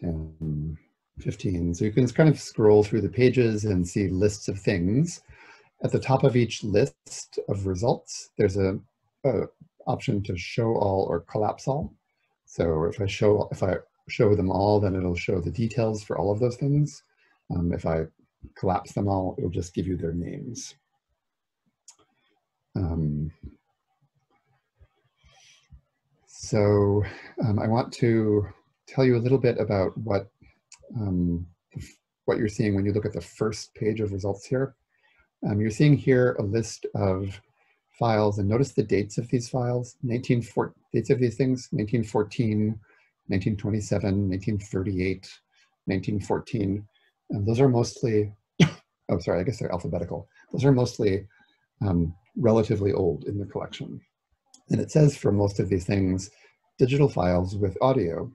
Speaker 3: 10, 15. So you can kind of scroll through the pages and see lists of things. At the top of each list of results, there's a option to show all or collapse all. So if I show them all, then it'll show the details for all of those things. If I collapse them all, it'll just give you their names. I want to tell you a little bit about what you're seeing when you look at the first page of results here. You're seeing here a list of files, and notice the dates of these files, dates of these things, 1914, 1927, 1938, 1914. And those are mostly, oh, sorry, I guess they're alphabetical. Those are mostly relatively old in the collection. And it says for most of these things, digital files with audio.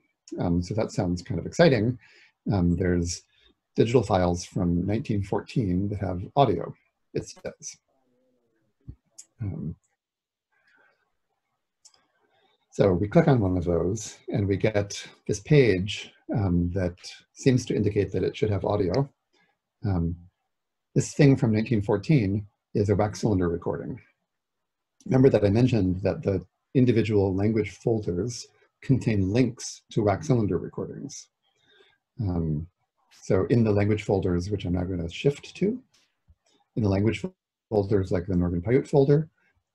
Speaker 3: So that sounds kind of exciting. There's digital files from 1914 that have audio, it says. So we click on one of those and we get this page that seems to indicate that it should have audio. This thing from 1914 is a wax cylinder recording. Remember that I mentioned that the individual language folders contain links to wax cylinder recordings. So in the language folders, which I'm now going to shift to, in the language folders like the Northern Paiute folder,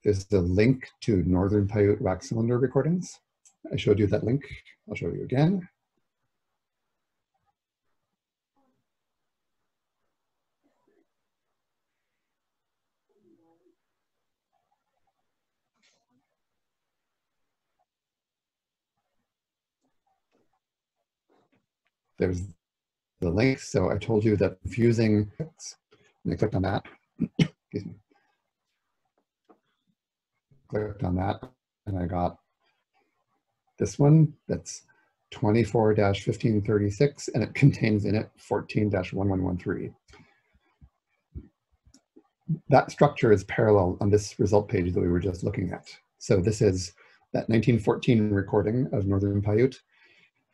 Speaker 3: there's the link to Northern Paiute wax cylinder recordings. I showed you that link. I'll show you again. There's the link. So I told you that fusing, and I clicked on that. Excuse me. Clicked on that, and I got this one that's 24-1536, and it contains in it 14-1113. That structure is parallel on this result page that we were just looking at. So this is that 1914 recording of Northern Paiute.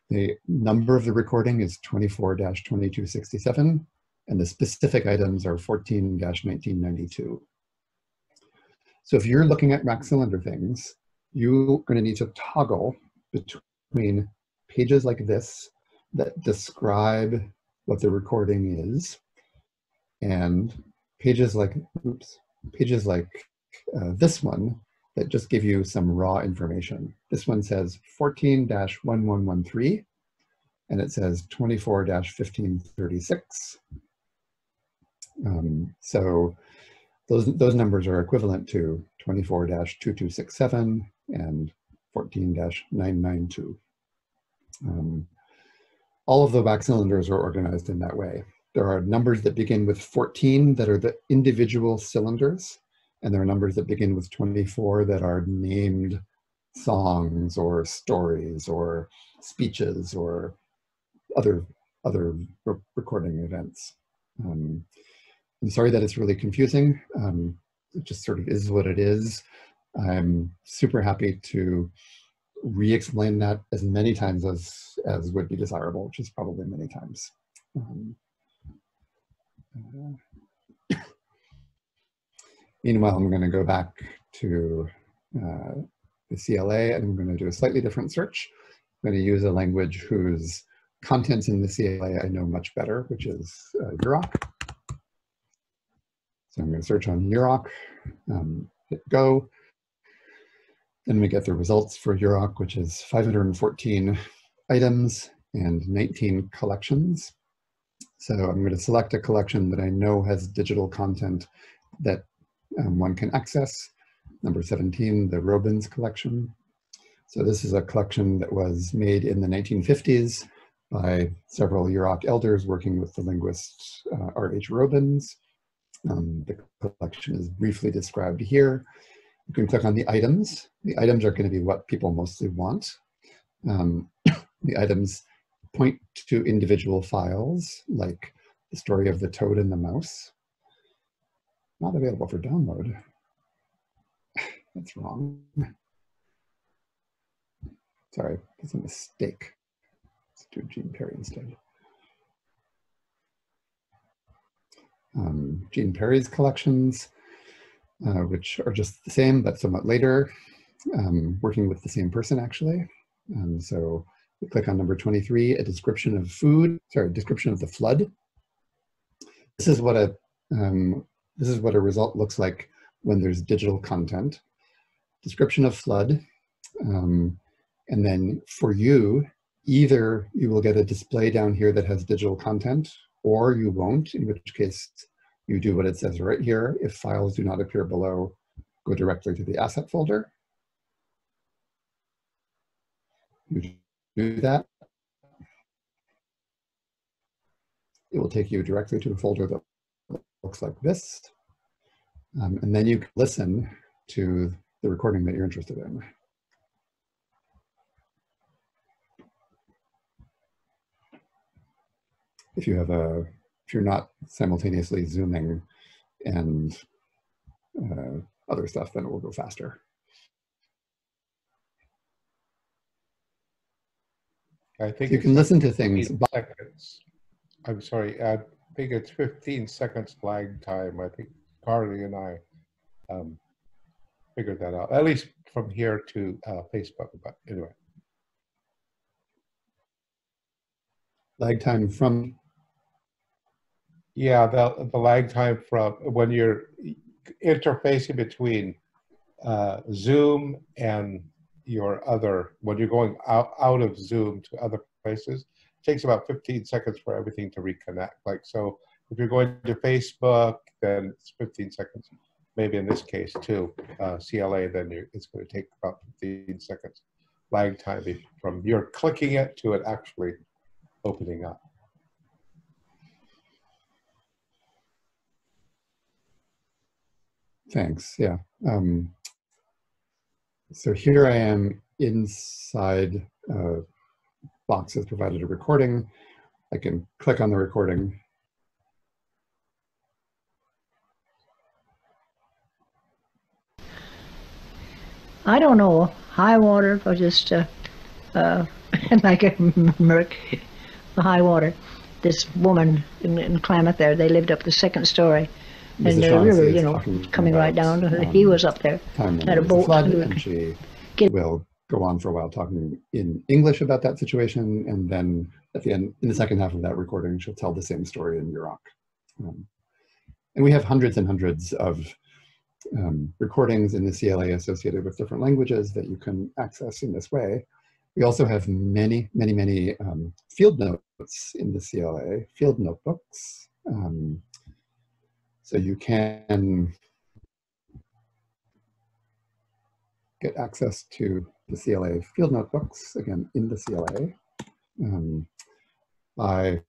Speaker 3: The number of the recording is 24-2267, and the specific items are 14-1992. So if you're looking at rack cylinder things, you're going to need to toggle between pages like this that describe what the recording is, and pages like this one that just give you some raw information. This one says 14-1113, and it says 24-1536. So those numbers are equivalent to 24-2267 and 14-992. All of the wax cylinders are organized in that way. There are numbers that begin with 14 that are the individual cylinders, and there are numbers that begin with 24 that are named songs or stories or speeches or other recording events. I'm sorry that it's really confusing. It just sort of is what it is. I'm super happy to re-explain that as many times as would be desirable, which is probably many times. Meanwhile, I'm going to go back to the CLA, and I'm going to do a slightly different search. I'm going to use a language whose contents in the CLA I know much better, which is Yurok. So I'm going to search on Yurok, hit go. Then we get the results for Yurok, which is 514 items and 19 collections. So I'm going to select a collection that I know has digital content that one can access. Number 17, the Robins collection. So this is a collection that was made in the 1950s by several Yurok elders working with the linguist R.H. Robins. The collection is briefly described here. You can click on the items. The items are going to be what people mostly want. The items point to individual files, like the story of the toad and the mouse. Not available for download. That's wrong. Sorry, that's a mistake. Let's do Gene Perry instead. Gene Perry's collections, which are just the same, but somewhat later, working with the same person actually. So we click on number 23, a description of description of the flood. This is what a result looks like when there's digital content. Description of flood, and then for you, either you will get a display down here that has digital content, or you won't, in which case you do what it says right here. If files do not appear below, go directly to the asset folder. You do that. It will take you directly to a folder that looks like this. And then you can listen to the recording that you're interested in. If you're not simultaneously zooming and other stuff, then it will go faster.
Speaker 6: I think
Speaker 3: you can listen to things.
Speaker 6: Seconds. I'm sorry, I think it's 15 seconds lag time. I think Carly and I figured that out, at least from here to Facebook, but anyway.
Speaker 3: Lag time from?
Speaker 6: Yeah, the lag time from when you're interfacing between Zoom and your other, when you're going out of Zoom to other places, it takes about 15 seconds for everything to reconnect. Like, so if you're going to Facebook, then it's 15 seconds. Maybe in this case too, CLA, then it's going to take about 15 seconds lag time from you're clicking it to it actually opening up.
Speaker 3: Thanks, yeah. So here I am inside box has provided a recording. I can click on the recording.
Speaker 7: I don't know, high water or just like a murk, high water. This woman in Klamath there, they lived up the second story. And the river, you know, coming right down. He was up there. Had a boat.
Speaker 3: Flood, and she will go on for a while talking in English about that situation, and then at the end, in the second half of that recording, she'll tell the same story in Yurok. And we have hundreds and hundreds of recordings in the CLA associated with different languages that you can access in this way. We also have many, many, many field notes in the CLA, field notebooks. So you can get access to the CLA field notebooks, again, in the CLA, by,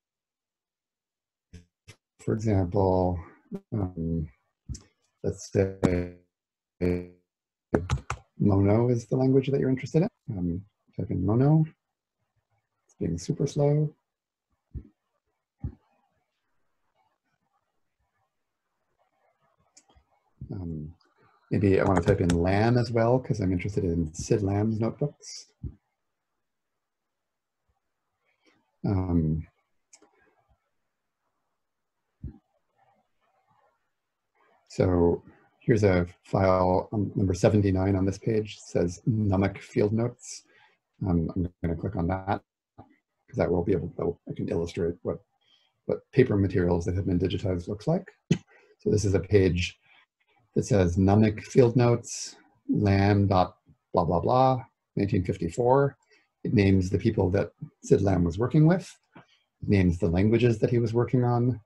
Speaker 3: for example, let's say Mono is the language that you're interested in. Type in Mono. It's being super slow. Maybe I want to type in Lamb as well, because I'm interested in Sid Lamb's notebooks. So here's a file number 79 on this page. It says Namak Field Notes. I'm going to click on that because that will be able to, I can illustrate what paper materials that have been digitized looks like. So this is a page that says Namak Field Notes, Lamb dot blah, blah, blah, 1954. It names the people that Sid Lamb was working with. It names the languages that he was working on.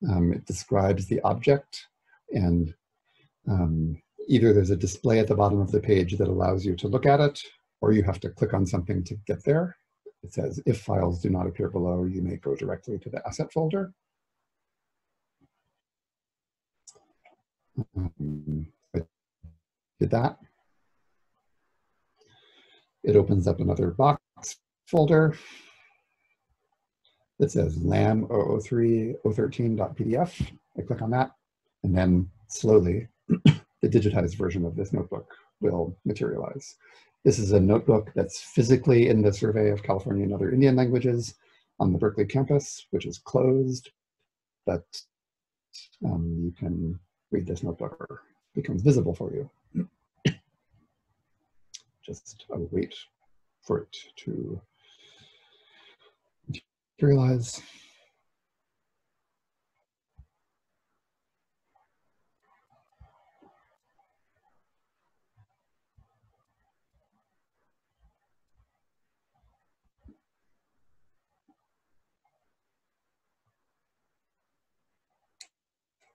Speaker 3: It describes the object, and either there's a display at the bottom of the page that allows you to look at it, or you have to click on something to get there. It says, if files do not appear below, you may go directly to the asset folder. I did that. It opens up another box folder that says lam 003.013.pdf. I click on that, and then slowly the digitized version of this notebook will materialize. This is a notebook that's physically in the Survey of California and Other Indian Languages on the Berkeley campus, which is closed, but you can read this notebook, or it becomes visible for you. Just wait for it to materialize.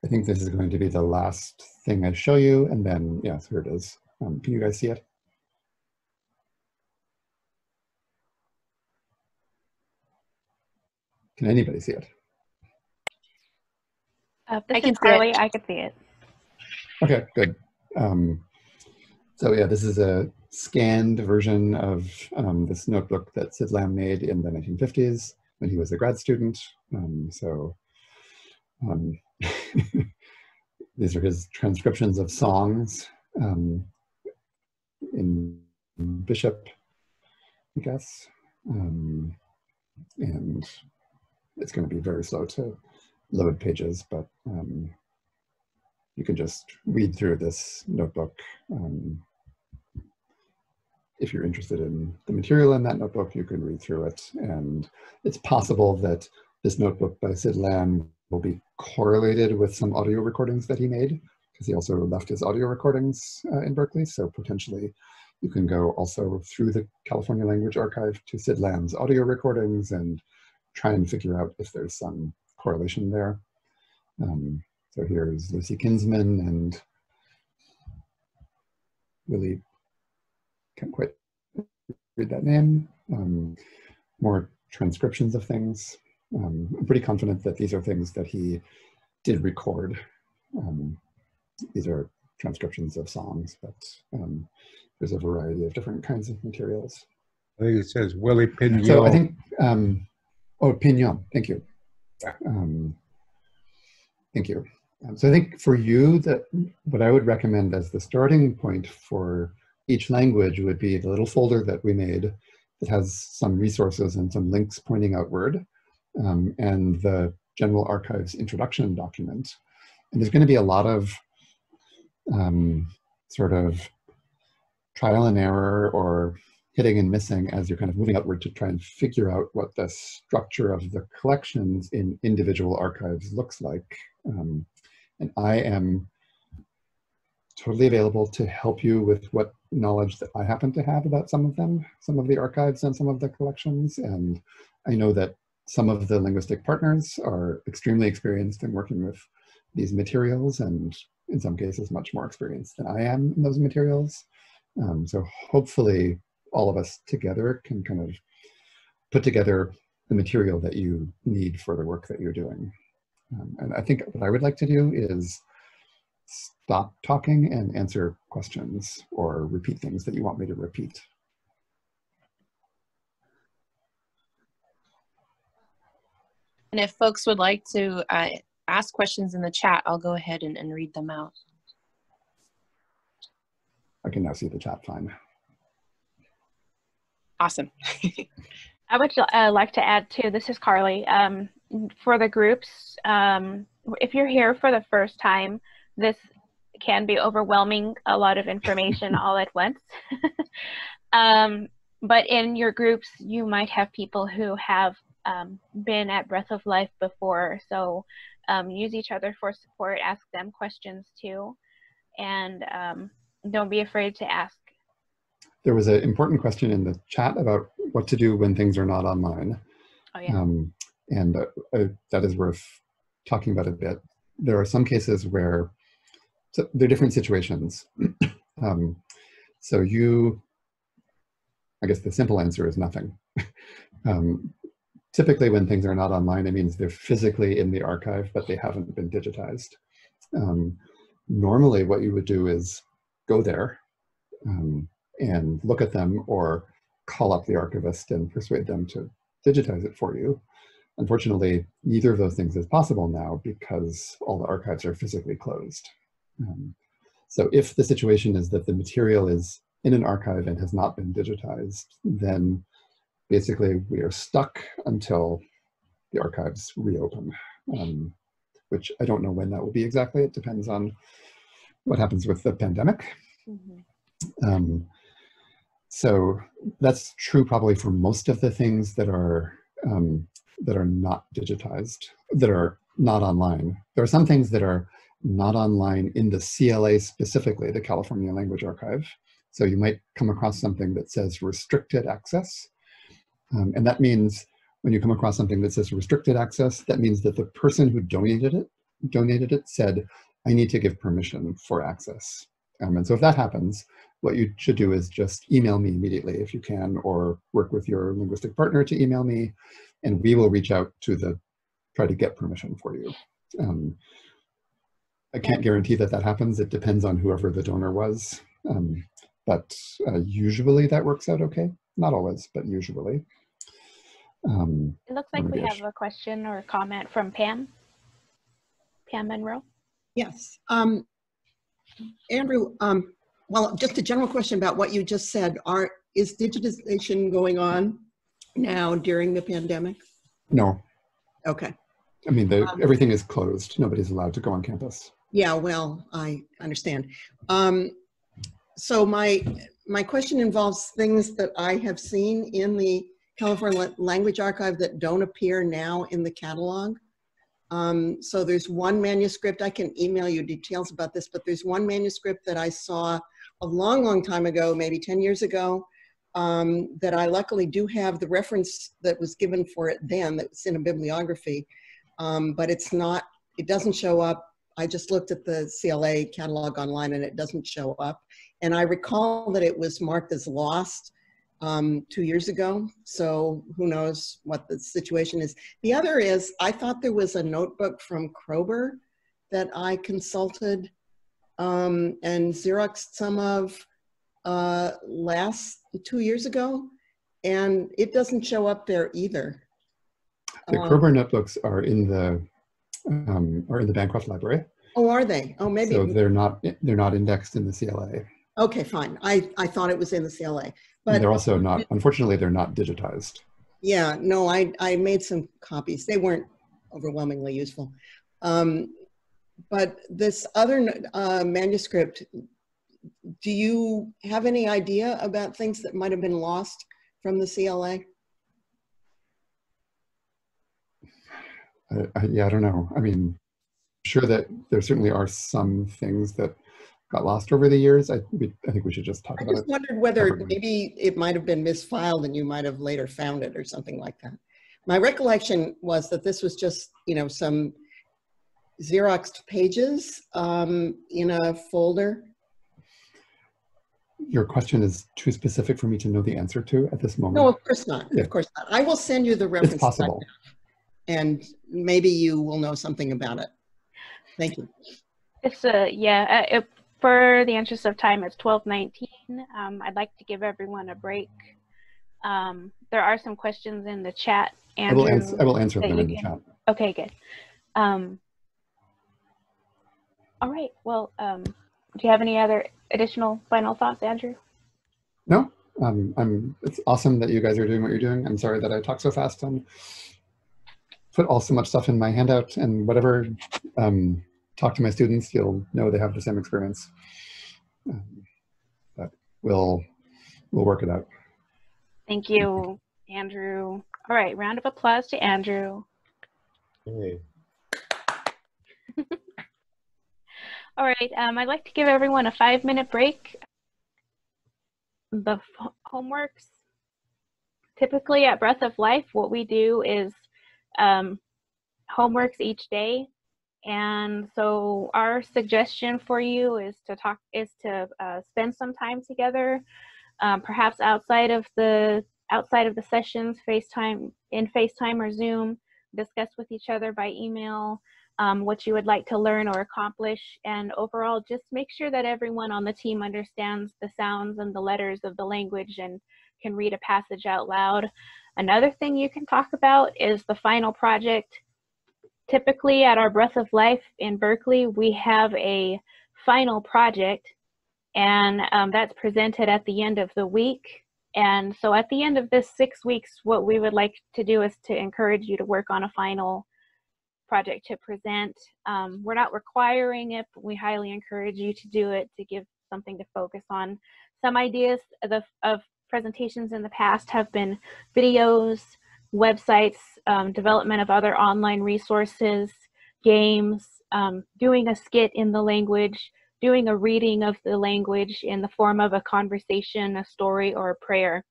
Speaker 3: I think this is going to be the last thing I show you, and then, yes, here it is. Can you guys see it? Can anybody see it?
Speaker 1: I can see it. I can see it.
Speaker 3: Okay, good. So yeah, this is a scanned version of this notebook that Sid Lamb made in the 1950s when he was a grad student. These are his transcriptions of songs in Bishop, I guess. And it's going to be very slow to load pages, but you can just read through this notebook. If you're interested in the material in that notebook, you can read through it. And it's possible that this notebook by Sid Lamb will be correlated with some audio recordings that he made, because he also left his audio recordings in Berkeley. So potentially you can go also through the California Language Archive to Sid Lamb's audio recordings and try and figure out if there's some correlation there. So here's Lucy Kinsman and Willie, can't quite read that name. More transcriptions of things. I'm pretty confident that these are things that he did record. These are transcriptions of songs, but there's a variety of different kinds of materials.
Speaker 6: I think it says Willie Pignon.
Speaker 3: So I think, oh, Pignon, thank you. Thank you. So I think for you, that what I would recommend as the starting point for each language would be the little folder that we made that has some resources and some links pointing outward, and the General Archives introduction document. And there's going to be a lot of sort of trial and error or hitting and missing as you're kind of moving outward to try and figure out what the structure of the collections in individual archives looks like. And I am totally available to help you with what knowledge that I happen to have about some of them, some of the archives and some of the collections. And I know that some of the linguistic partners are extremely experienced in working with these materials, and in some cases much more experienced than I am in those materials. So hopefully all of us together can kind of put together the material that you need for the work that you're doing. And I think what I would like to do is stop talking and answer questions or repeat things that you want me to repeat.
Speaker 5: And if folks would like to ask questions in the chat, I'll go ahead and read them out.
Speaker 3: I can now see the chat fine.
Speaker 5: Awesome.
Speaker 1: I would like to add too, this is Carly, for the groups, if you're here for the first time, this can be overwhelming, a lot of information all at once. But in your groups, you might have people who have been at Breath of Life before, so use each other for support, ask them questions too, and don't be afraid to ask.
Speaker 3: There was an important question in the chat about what to do when things are not online.
Speaker 1: Oh, yeah.
Speaker 3: And that is worth talking about a bit. There are some cases where, so there are different situations. So I guess the simple answer is nothing. Typically when things are not online, it means they're physically in the archive, but they haven't been digitized. Normally what you would do is go there and look at them, or call up the archivist and persuade them to digitize it for you. Unfortunately, neither of those things is possible now because all the archives are physically closed. So if the situation is that the material is in an archive and has not been digitized, then basically we are stuck until the archives reopen, which I don't know when that will be exactly. It depends on what happens with the pandemic. Mm-hmm. So that's true probably for most of the things that are not digitized, that are not online. There are some things that are not online in the CLA specifically, the California Language Archive. So you might come across something that says restricted access. And that means when you come across something that says restricted access, that means that the person who donated it said, I need to give permission for access. And so if that happens, what you should do is just email me immediately if you can, or work with your linguistic partner to email me, and we will reach out to try to get permission for you. I can't guarantee that that happens. It depends on whoever the donor was. But usually that works out okay. Not always, but usually.
Speaker 1: It looks like we have a question or a comment from Pam. Pam Monroe.
Speaker 8: Yes. Andrew, well, just a general question about what you just said. Is digitization going on now during the pandemic? No. Okay.
Speaker 3: I mean, everything is closed. Nobody's allowed to go on campus.
Speaker 8: Yeah, well, I understand. So my question involves things that I have seen in the California Language Archive that don't appear now in the catalog. So there's one manuscript, I can email you details about this, but there's one manuscript that I saw a long, long time ago, maybe 10 years ago, that I luckily do have the reference that was given for it then, that's in a bibliography, but it doesn't show up. I just looked at the CLA catalog online and it doesn't show up. And I recall that it was marked as lost 2 years ago. So who knows what the situation is. The other is, I thought there was a notebook from Krober that I consulted and Xeroxed some of 2 years ago. and it doesn't show up there either.
Speaker 3: The Kroger notebooks are in the Bancroft Library.
Speaker 8: Oh, are they? Oh, maybe.
Speaker 3: So they're not indexed in the CLA.
Speaker 8: Okay, fine. I thought it was in the CLA, but
Speaker 3: and they're also not. Unfortunately, they're not digitized.
Speaker 8: Yeah, no, I made some copies. They weren't overwhelmingly useful. But this other manuscript, do you have any idea about things that might have been lost from the CLA?
Speaker 3: Yeah, I don't know. I mean, I'm sure that there certainly are some things that got lost over the years. I think we should just talk about it.
Speaker 8: I just wondered whether
Speaker 3: separately.
Speaker 8: maybe it might have been misfiled and you might have later found it or something like that. My recollection was that this was just, you know, some Xeroxed pages in a folder.
Speaker 3: Your question is too specific for me to know the answer to at this moment.
Speaker 8: No, of course not.
Speaker 3: Yeah.
Speaker 8: Of course not. I will send you the reference.
Speaker 3: It's possible.
Speaker 8: And maybe you will know something about it. Thank you.
Speaker 1: It's for the interest of time, it's 12:19. I'd like to give everyone a break. There are some questions in the chat. Andrew,
Speaker 3: I will answer them in the chat.
Speaker 1: Okay, good. All right. Well, do you have any other additional final thoughts, Andrew?
Speaker 3: No. It's awesome that you guys are doing what you're doing. I'm sorry that I talk so fast and put so much stuff in my handout, and whatever. Talk to my students, you'll know they have the same experience. But we'll work it out.
Speaker 1: Thank you, Andrew. All right, round of applause to Andrew.
Speaker 6: Hey.
Speaker 1: All right, I'd like to give everyone a 5-minute break. The homeworks, typically at Breath of Life, what we do is homeworks each day. And so our suggestion for you is to spend some time together, perhaps outside of the sessions, FaceTime or Zoom, discuss with each other by email what you would like to learn or accomplish, and overall just make sure that everyone on the team understands the sounds and the letters of the language and can read a passage out loud. Another thing you can talk about is the final project. Typically at our Breath of Life in Berkeley, we have a final project, and that's presented at the end of the week. And so at the end of this 6 weeks, what we would like to do is to encourage you to work on a final project to present. We're not requiring it, but we highly encourage you to do it to give something to focus on. Some ideas of presentations in the past have been videos, websites, development of other online resources, games, doing a skit in the language, doing a reading of the language in the form of a conversation, a story, or a prayer.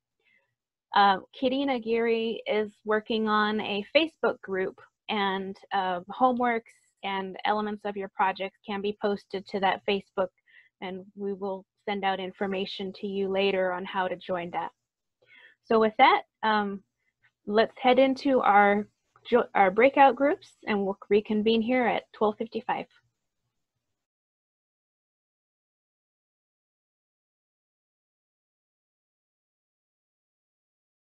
Speaker 1: Kitty Nagiri is working on a Facebook group, and homeworks and elements of your projects can be posted to that Facebook, and we will send out information to you later on how to join that. So with that, let's head into our breakout groups, and we'll reconvene here at 12:55.